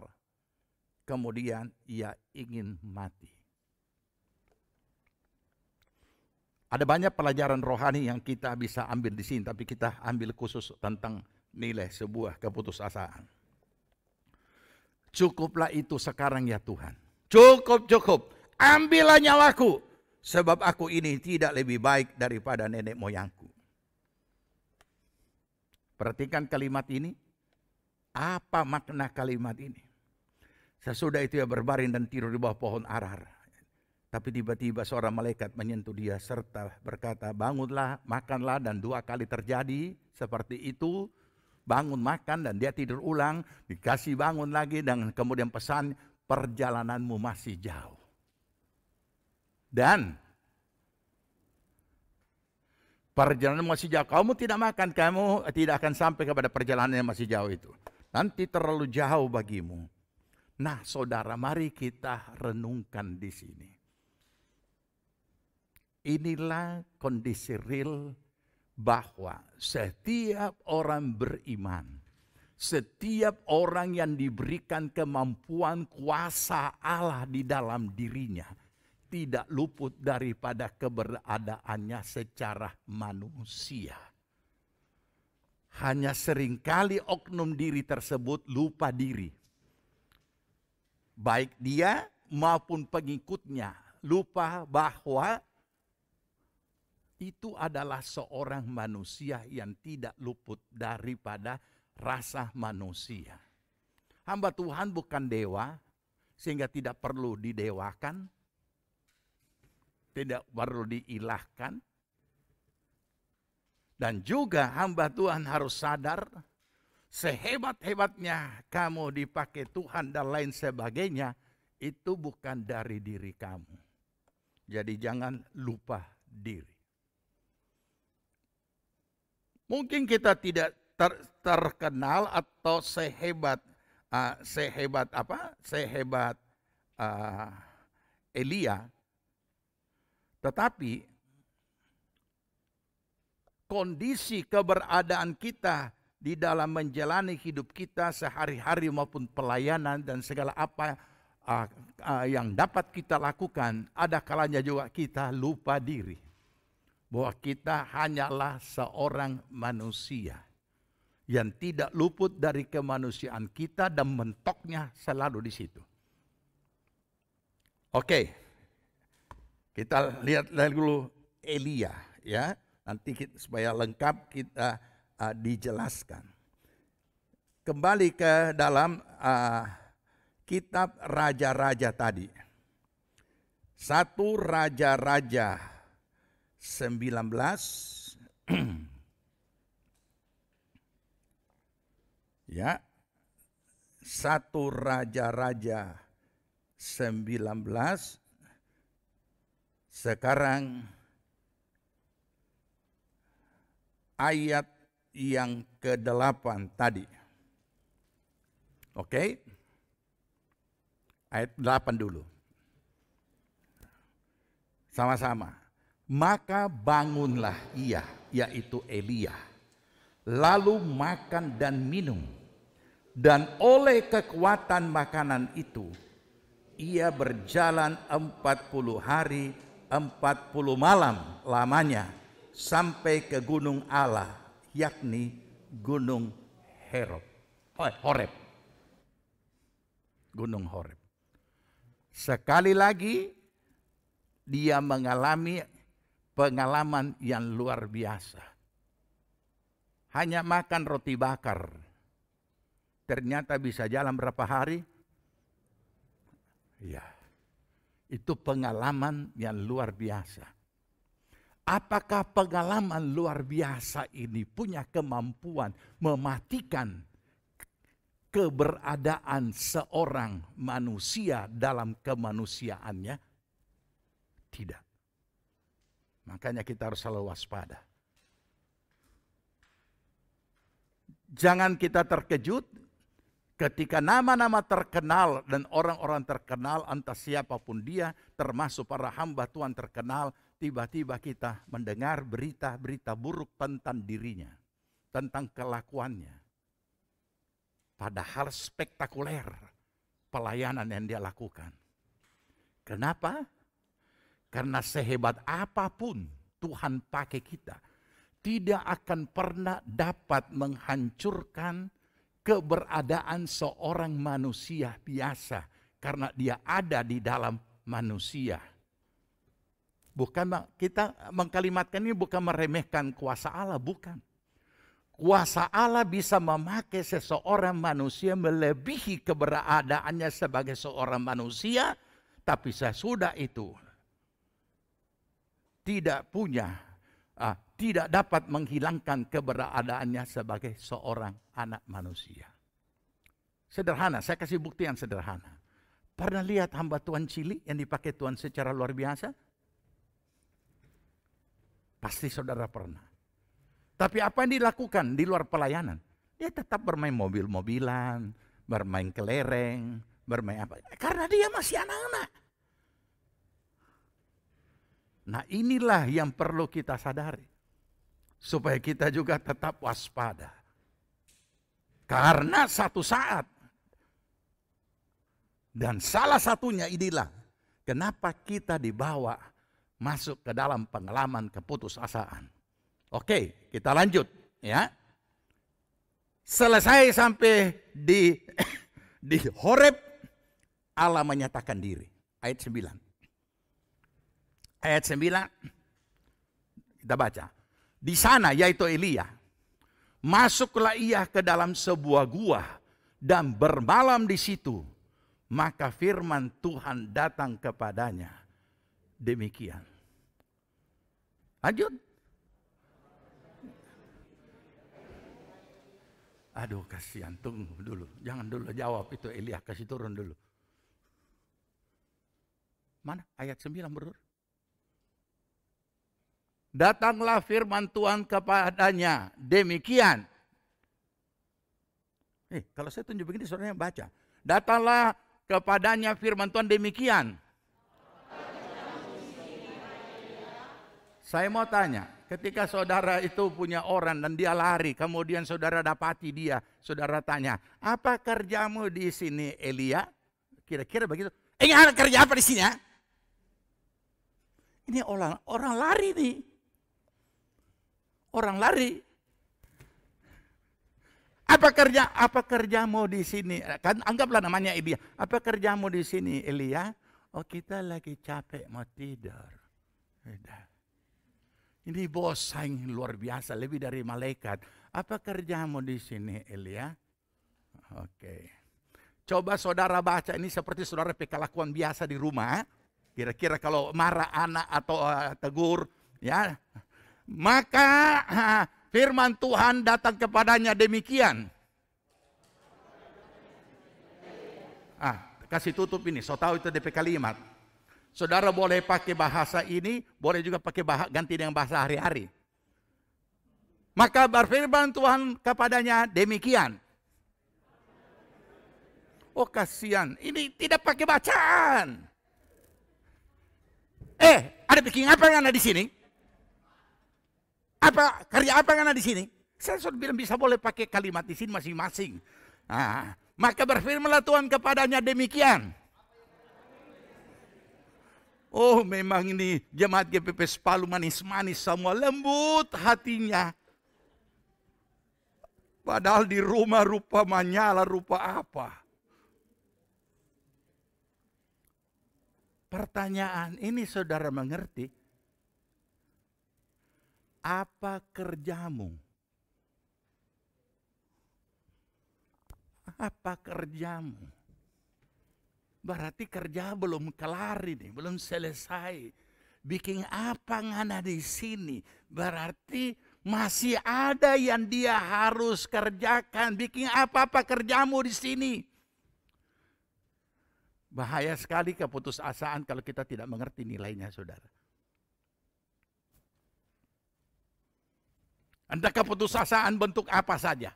Kemudian ia ingin mati. Ada banyak pelajaran rohani yang kita bisa ambil di sini, tapi kita ambil khusus tentang nilai sebuah keputusasaan. Cukuplah itu sekarang ya Tuhan. Cukup. Ambillah nyawaku, sebab aku ini tidak lebih baik daripada nenek moyangku. Perhatikan kalimat ini. Apa makna kalimat ini? Sesudah itu ia berbaring dan tidur di bawah pohon arar. Tapi tiba-tiba seorang malaikat menyentuh dia serta berkata, bangunlah, makanlah, dan 2 kali terjadi seperti itu. Bangun makan dan dia tidur ulang, dikasih bangun lagi dan kemudian pesan, perjalananmu masih jauh. Dan perjalanan masih jauh, kamu tidak makan, kamu tidak akan sampai kepada perjalanan yang masih jauh itu. Nanti terlalu jauh bagimu. Nah saudara, mari kita renungkan di sini. Inilah kondisi real bahwa setiap orang beriman, setiap orang yang diberikan kemampuan kuasa Allah di dalam dirinya, tidak luput daripada keberadaannya secara manusia. Hanya seringkali oknum diri tersebut lupa diri. Baik dia maupun pengikutnya lupa bahwa itu adalah seorang manusia yang tidak luput daripada rasa manusia. Hamba Tuhan bukan dewa, sehingga tidak perlu didewakan, tidak perlu diilahkan. Dan juga hamba Tuhan harus sadar, sehebat-hebatnya kamu dipakai Tuhan dan lain sebagainya, itu bukan dari diri kamu. Jadi jangan lupa diri. Mungkin kita tidak terkenal atau sehebat Elia, tetapi kondisi keberadaan kita di dalam menjalani hidup kita sehari-hari maupun pelayanan dan segala apa yang dapat kita lakukan, ada kalanya juga kita lupa diri. Bahwa kita hanyalah seorang manusia yang tidak luput dari kemanusiaan kita dan mentoknya selalu di situ. Oke, kita lihat dulu Elia ya. Nanti supaya lengkap kita dijelaskan. Kembali ke dalam kitab Raja-Raja tadi. 1 Raja-Raja 19 ya. 1 Raja-Raja 19 sekarang ayat yang ke-8 tadi. Oke. Ayat 8 dulu. Sama-sama. Maka bangunlah ia, yaitu Elia, lalu makan dan minum. Dan oleh kekuatan makanan itu, ia berjalan 40 hari, 40 malam lamanya, sampai ke gunung Allah, yakni gunung Horeb. Gunung Horeb. Sekali lagi, dia mengalami pengalaman yang luar biasa. Hanya makan roti bakar, ternyata bisa jalan berapa hari? Ya, itu pengalaman yang luar biasa. Apakah pengalaman luar biasa ini punya kemampuan mematikan keberadaan seorang manusia dalam kemanusiaannya? Tidak. Makanya kita harus selalu waspada. Jangan kita terkejut ketika nama-nama terkenal dan orang-orang terkenal, entah siapapun dia, termasuk para hamba Tuhan terkenal, tiba-tiba kita mendengar berita-berita buruk tentang dirinya, tentang kelakuannya. Padahal spektakuler pelayanan yang dia lakukan. Kenapa? Karena sehebat apapun Tuhan pakai kita, tidak akan pernah dapat menghancurkan keberadaan seorang manusia biasa. Karena dia ada di dalam manusia. Bukan, kita mengkalimatkan ini bukan meremehkan kuasa Allah, bukan. Kuasa Allah bisa memakai seseorang manusia melebihi keberadaannya sebagai seorang manusia, tapi sesudah itu tidak dapat menghilangkan keberadaannya sebagai seorang anak manusia. Sederhana, saya kasih bukti yang sederhana. Pernah lihat hamba Tuhan cilik yang dipakai Tuhan secara luar biasa? Pasti saudara pernah. Tapi apa yang dilakukan di luar pelayanan? Dia tetap bermain mobil-mobilan, bermain kelereng, bermain apa. Karena dia masih anak-anak. Nah, inilah yang perlu kita sadari. Supaya kita juga tetap waspada. Karena satu saat, dan salah satunya inilah, kenapa kita dibawa masuk ke dalam pengalaman keputusasaan. Oke, kita lanjut ya. Selesai sampai di Horeb, Allah menyatakan diri. Ayat 9. Ayat 9, kita baca. Di sana, yaitu Elia, masuklah ia ke dalam sebuah gua dan bermalam di situ. Maka firman Tuhan datang kepadanya. Demikian. Lanjut. Aduh, kasihan, tunggu dulu. Jangan dulu jawab itu Elia, kasih turun dulu. Mana ayat 9, Bro? Datanglah firman Tuhan kepadanya, demikian. Kalau saya tunjuk begini, saudara baca. Datanglah kepadanya firman Tuhan demikian. Saya mau tanya, ketika saudara itu punya orang dan dia lari, kemudian saudara dapati dia, saudara tanya, apa kerjamu di sini, Elia? Kira-kira begitu. Kerja apa di sini? Ya? Ini orang lari nih. Orang lari. Apa kerjamu di sini? Kan anggaplah namanya Elia. Apa kerjamu di sini, Elia? Oh, kita lagi capek mau tidur. Ini bosan luar biasa, lebih dari malaikat. Apa kerjamu di sini, Elia? Oke. Coba saudara baca ini seperti saudara kelakuan biasa di rumah. Kira-kira kalau marah anak atau tegur, ya. Maka firman Tuhan datang kepadanya demikian. Kasih tutup ini, so tahu itu DP kalimat. Saudara boleh pakai bahasa ini, boleh juga pakai ganti dengan bahasa hari-hari. Maka berfirman Tuhan kepadanya demikian. Oh kasihan, ini tidak pakai bacaan. Ada bikin apa yang ada di sini? Apa karya apa yang ada di sini? Saya sudah bilang bisa boleh pakai kalimat di sini masing-masing. Nah, maka berfirmanlah Tuhan kepadanya demikian. Oh, memang ini jemaat GPP Palu manis-manis semua, lembut hatinya. Padahal di rumah rupa menyala, rupa apa? Pertanyaan ini saudara mengerti? Apa kerjamu? Apa kerjamu? Berarti kerja belum kelar ini, belum selesai. Bikin apa ngana di sini? Berarti masih ada yang dia harus kerjakan. Bikin apa-apa kerjamu di sini. Bahaya sekali keputusasaan kalau kita tidak mengerti nilainya, saudara. Entah keputusasaan bentuk apa saja.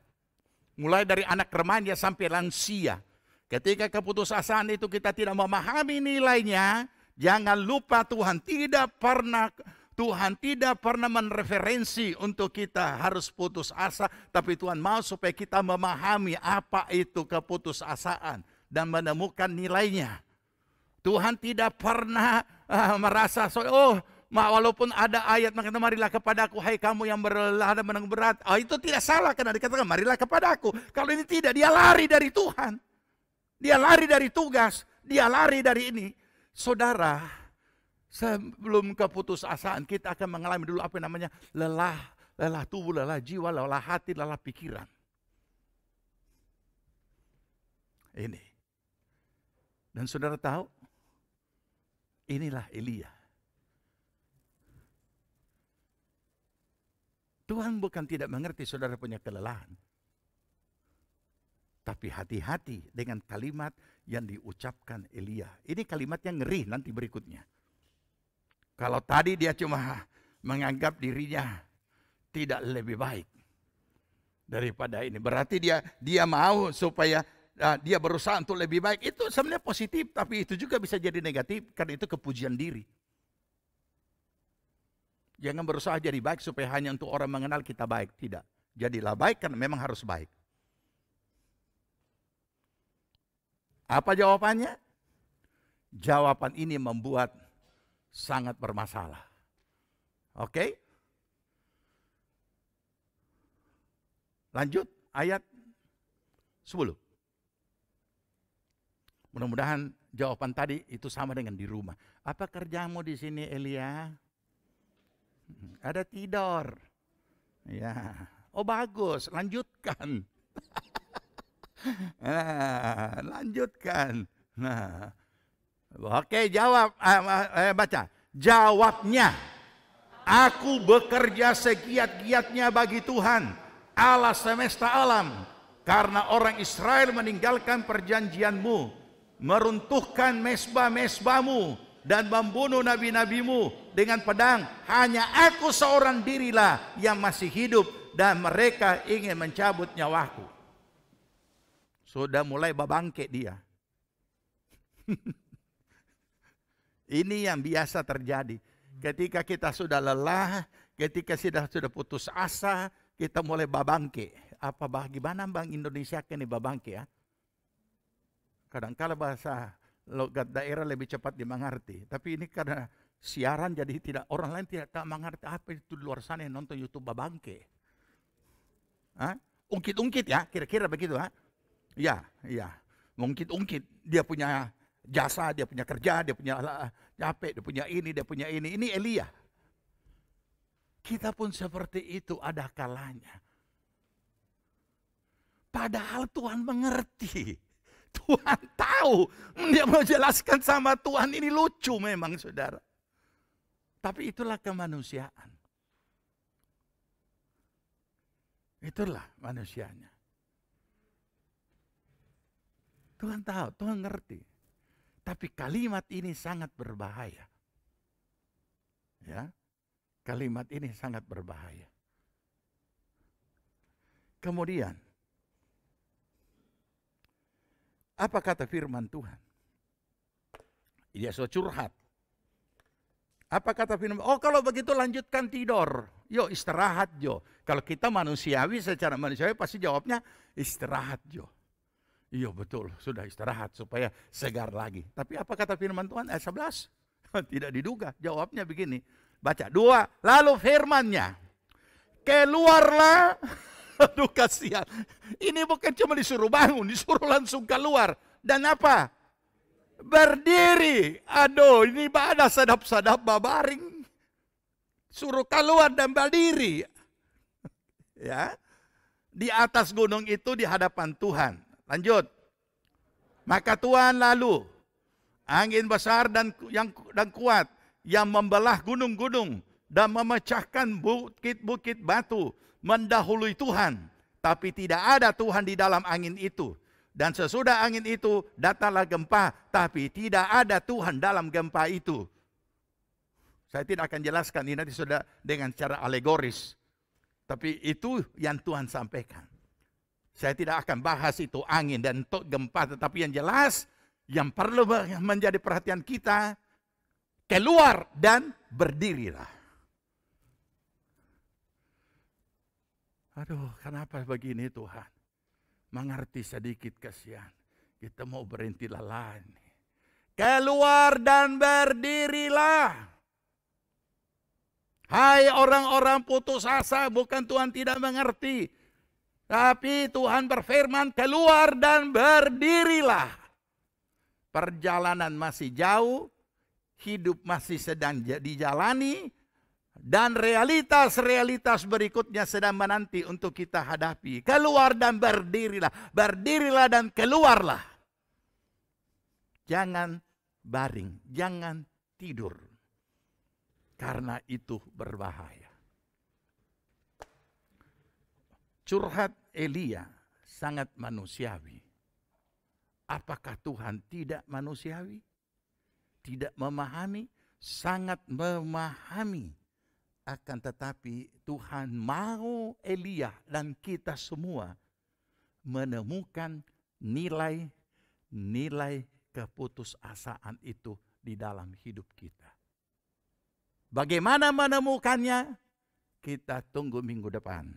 Mulai dari anak remaja sampai lansia. Ketika keputusasaan itu kita tidak memahami nilainya, jangan lupa Tuhan tidak pernah mereferensi untuk kita harus putus asa, tapi Tuhan mau supaya kita memahami apa itu keputusasaan dan menemukan nilainya. Tuhan tidak pernah merasa walaupun ada ayat mengatakan marilah kepadaku hai kamu yang berlelah dan menanggung berat. Itu tidak salah karena dikatakan marilah kepadaku. Kalau ini tidak, dia lari dari Tuhan. Dia lari dari tugas, dia lari dari ini. Saudara, sebelum keputusasaan kita akan mengalami dulu apa yang namanya lelah tubuh, lelah jiwa, lelah hati, lelah pikiran. Ini. Dan saudara tahu, inilah Elia. Tuhan bukan tidak mengerti saudara punya kelelahan. Tapi hati-hati dengan kalimat yang diucapkan Elia. Ini kalimat yang ngeri nanti berikutnya. Kalau tadi dia cuma menganggap dirinya tidak lebih baik daripada ini. Berarti dia mau supaya dia berusaha untuk lebih baik. Itu sebenarnya positif, tapi itu juga bisa jadi negatif karena itu kepujian diri. Jangan berusaha jadi baik supaya hanya untuk orang mengenal kita baik. Tidak. Jadilah baik karena memang harus baik. Apa jawabannya? Jawaban ini membuat sangat bermasalah. Oke? Lanjut ayat 10. Mudah-mudahan jawaban tadi itu sama dengan di rumah. Apa kerjamu di sini Elia? Ada tidur. Ya. Oh bagus, lanjutkan. Lanjutkan. Nah, oke jawab. Baca. Jawabnya, aku bekerja segiat-giatnya bagi Tuhan, Allah semesta alam, karena orang Israel meninggalkan perjanjianmu, meruntuhkan mesbah-mesbahmu, dan membunuh nabi-nabimu dengan pedang. Hanya aku seorang dirilah yang masih hidup, dan mereka ingin mencabut nyawaku. Sudah mulai babangke dia. Ini yang biasa terjadi. Ketika kita sudah lelah, ketika sudah putus asa, kita mulai babangke. Bagaimana Bang Indonesia ini babangke ya? Kadang-kala bahasa logat daerah lebih cepat dimengerti. Tapi ini karena siaran jadi orang lain tidak mengerti apa itu di luar sana yang nonton YouTube babangke. Ungkit-ungkit ya, kira-kira begitu ha? Ya, mungkin dia punya jasa, dia punya kerja, dia punya capek, dia punya ini, dia punya ini. Ini Elia. Kita pun seperti itu ada kalanya. Padahal Tuhan mengerti. Tuhan tahu. Dia mau jelaskan sama Tuhan ini lucu memang saudara. Tapi itulah kemanusiaan. Itulah manusianya. Tuhan tahu, Tuhan ngerti. Tapi kalimat ini sangat berbahaya. Ya. Kalimat ini sangat berbahaya. Kemudian, apa kata firman Tuhan? Dia so curhat. Apa kata firman? Oh, kalau begitu lanjutkan tidur. Yo, istirahat jo. Kalau kita manusiawi, secara manusiawi pasti jawabnya istirahat jo. Iya betul, sudah istirahat supaya segar lagi. Tapi apa kata firman Tuhan ayat 11? Tidak diduga, jawabnya begini. Baca 2, lalu firman-Nya, keluarlah. Aduh kasihan. Ini bukan cuma disuruh bangun, disuruh langsung keluar. Dan apa? Berdiri. Aduh, ini ada sadap-sadap babaring. Suruh keluar dan berdiri. Ya. Di atas gunung itu di hadapan Tuhan. Lanjut. Maka Tuhan lalu angin besar dan kuat yang membelah gunung-gunung dan memecahkan bukit-bukit batu mendahului Tuhan. Tapi tidak ada Tuhan di dalam angin itu. Dan sesudah angin itu datanglah gempa, tapi tidak ada Tuhan dalam gempa itu. Saya tidak akan jelaskan ini nanti sudah dengan cara alegoris. Tapi itu yang Tuhan sampaikan. Saya tidak akan bahas itu angin dan gempa, tetapi yang jelas, yang perlu menjadi perhatian kita, keluar dan berdirilah. Aduh, kenapa begini Tuhan? Mengerti sedikit kasihan. Kita mau berhenti lelah. Keluar dan berdirilah. Hai orang-orang putus asa, bukan Tuhan tidak mengerti. Tapi Tuhan berfirman, keluar dan berdirilah. Perjalanan masih jauh, hidup masih sedang dijalani, dan realitas-realitas berikutnya sedang menanti untuk kita hadapi. Keluar dan berdirilah, berdirilah dan keluarlah. Jangan baring, jangan tidur. Karena itu berbahaya. Curhat Elia sangat manusiawi. Apakah Tuhan tidak manusiawi? Tidak memahami? Sangat memahami. Akan tetapi Tuhan mau Elia dan kita semua menemukan nilai keputusasaan itu di dalam hidup kita. Bagaimana menemukannya? Kita tunggu minggu depan.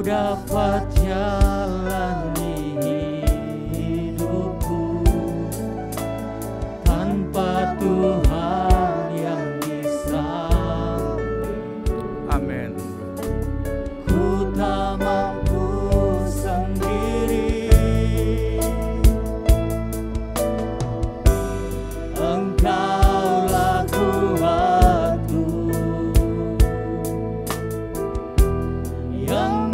Dapat jalani hidupku tanpa Tuhan yang di samping. Amin. Ku tak mampu sendiri. Engkaulah kuatku yang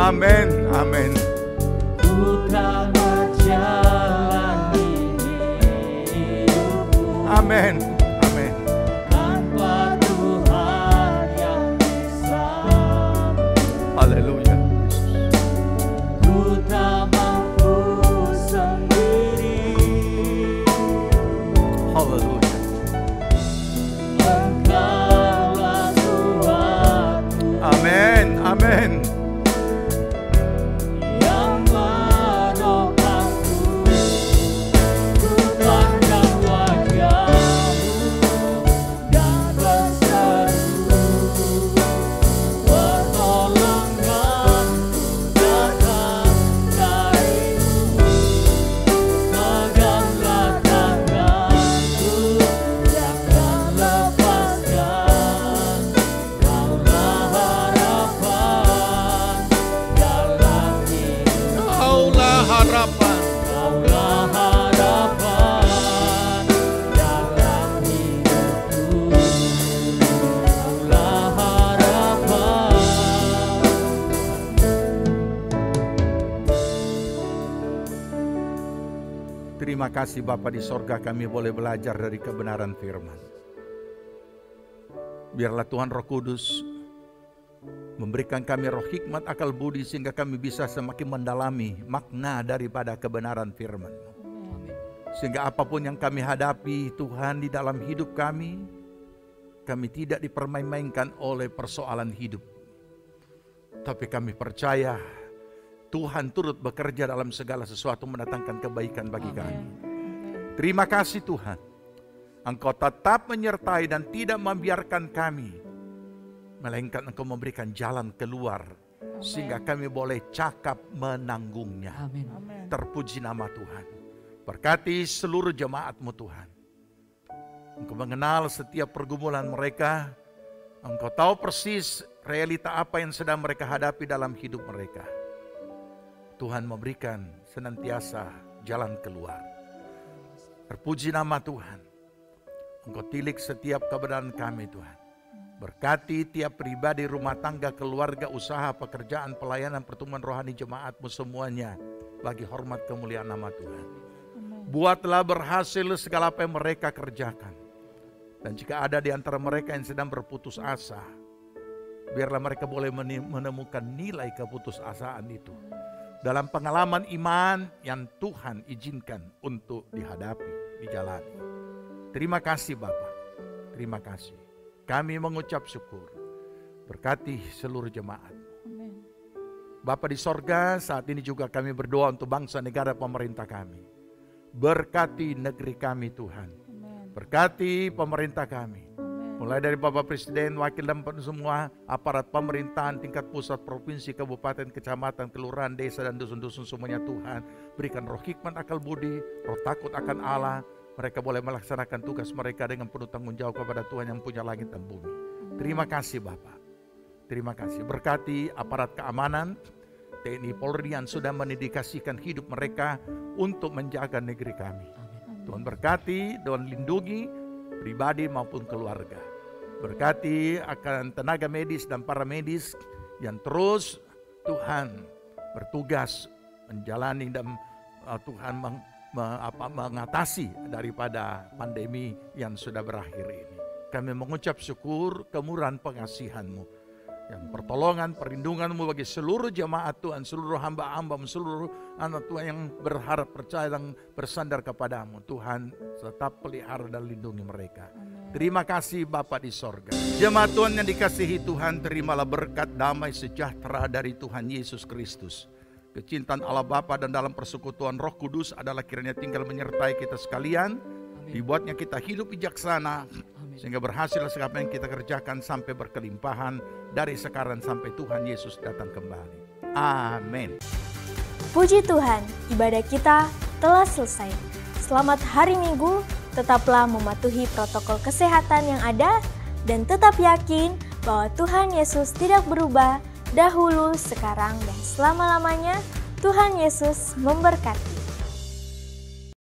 Amin, amin. Ku tak menjalani hidupku. Amin, amin. Tanpa Tuhan yang di samping. Haleluya. Ku tak mampu sendiri. Haleluya. Engkaulah kuatku. Amin, amin. Terima kasih Bapa di sorga, kami boleh belajar dari kebenaran firman. Biarlah Tuhan Roh Kudus memberikan kami roh hikmat, akal budi, sehingga kami bisa semakin mendalami makna daripada kebenaran firman-Mu. Sehingga apapun yang kami hadapi Tuhan di dalam hidup kami tidak dipermain-mainkan oleh persoalan hidup. Tapi kami percaya Tuhan turut bekerja dalam segala sesuatu, mendatangkan kebaikan bagi kami. Terima kasih Tuhan, Engkau tetap menyertai dan tidak membiarkan kami, melainkan Engkau memberikan jalan keluar, sehingga kami boleh cakap menanggungnya. Amin. Terpuji nama Tuhan. Berkati seluruh jemaat-Mu Tuhan. Engkau mengenal setiap pergumulan mereka. Engkau tahu persis realita apa yang sedang mereka hadapi dalam hidup mereka. Tuhan memberikan senantiasa jalan keluar. Terpuji nama Tuhan. Engkau tilik setiap kebenaran kami Tuhan. Berkati tiap pribadi, rumah tangga, keluarga, usaha, pekerjaan, pelayanan, pertumbuhan rohani jemaat-Mu semuanya, bagi hormat kemuliaan nama Tuhan. Buatlah berhasil segala apa yang mereka kerjakan. Dan jika ada di antara mereka yang sedang berputus asa, biarlah mereka boleh menemukan nilai keputusasaan itu dalam pengalaman iman yang Tuhan izinkan untuk dihadapi, dijalani. Terima kasih Bapa, terima kasih. Kami mengucap syukur. Berkati seluruh jemaat. Bapa di sorga, saat ini juga kami berdoa untuk bangsa, negara, pemerintah kami. Berkati negeri kami Tuhan. Berkati pemerintah kami. Mulai dari Bapak Presiden, wakil dan semua aparat pemerintahan tingkat pusat, provinsi, kabupaten, kecamatan, kelurahan, desa, dan dusun-dusun semuanya Tuhan. Berikan roh hikmat, akal budi, roh takut akan Allah. Mereka boleh melaksanakan tugas mereka dengan penuh tanggung jawab kepada Tuhan yang punya langit dan bumi. Terima kasih Bapak. Terima kasih. Berkati aparat keamanan, TNI Polri yang sudah mendedikasikan hidup mereka untuk menjaga negeri kami. Tuhan berkati, Tuhan lindungi pribadi maupun keluarga. Berkati akan tenaga medis dan para medis yang terus Tuhan bertugas menjalani dan Tuhan mengatasi daripada pandemi yang sudah berakhir ini. Kami mengucap syukur kemurahan pengasihan-Mu, yang pertolongan, perlindungan-Mu bagi seluruh jemaat Tuhan, seluruh hamba-hamba, seluruh anak Tuhan yang berharap, percaya dan bersandar kepadamu. Tuhan tetap pelihara dan lindungi mereka. Terima kasih Bapa di sorga. Jemaat Tuhan yang dikasihi Tuhan, terimalah berkat damai sejahtera dari Tuhan Yesus Kristus. Kecintaan Allah Bapa dan dalam persekutuan Roh Kudus adalah kiranya tinggal menyertai kita sekalian. Dibuatnya kita hidup bijaksana, sehingga berhasil segala yang kita kerjakan sampai berkelimpahan dari sekarang sampai Tuhan Yesus datang kembali. Amin. Puji Tuhan, ibadah kita telah selesai. Selamat hari Minggu, tetaplah mematuhi protokol kesehatan yang ada dan tetap yakin bahwa Tuhan Yesus tidak berubah dahulu, sekarang, dan selama-lamanya. Tuhan Yesus memberkati.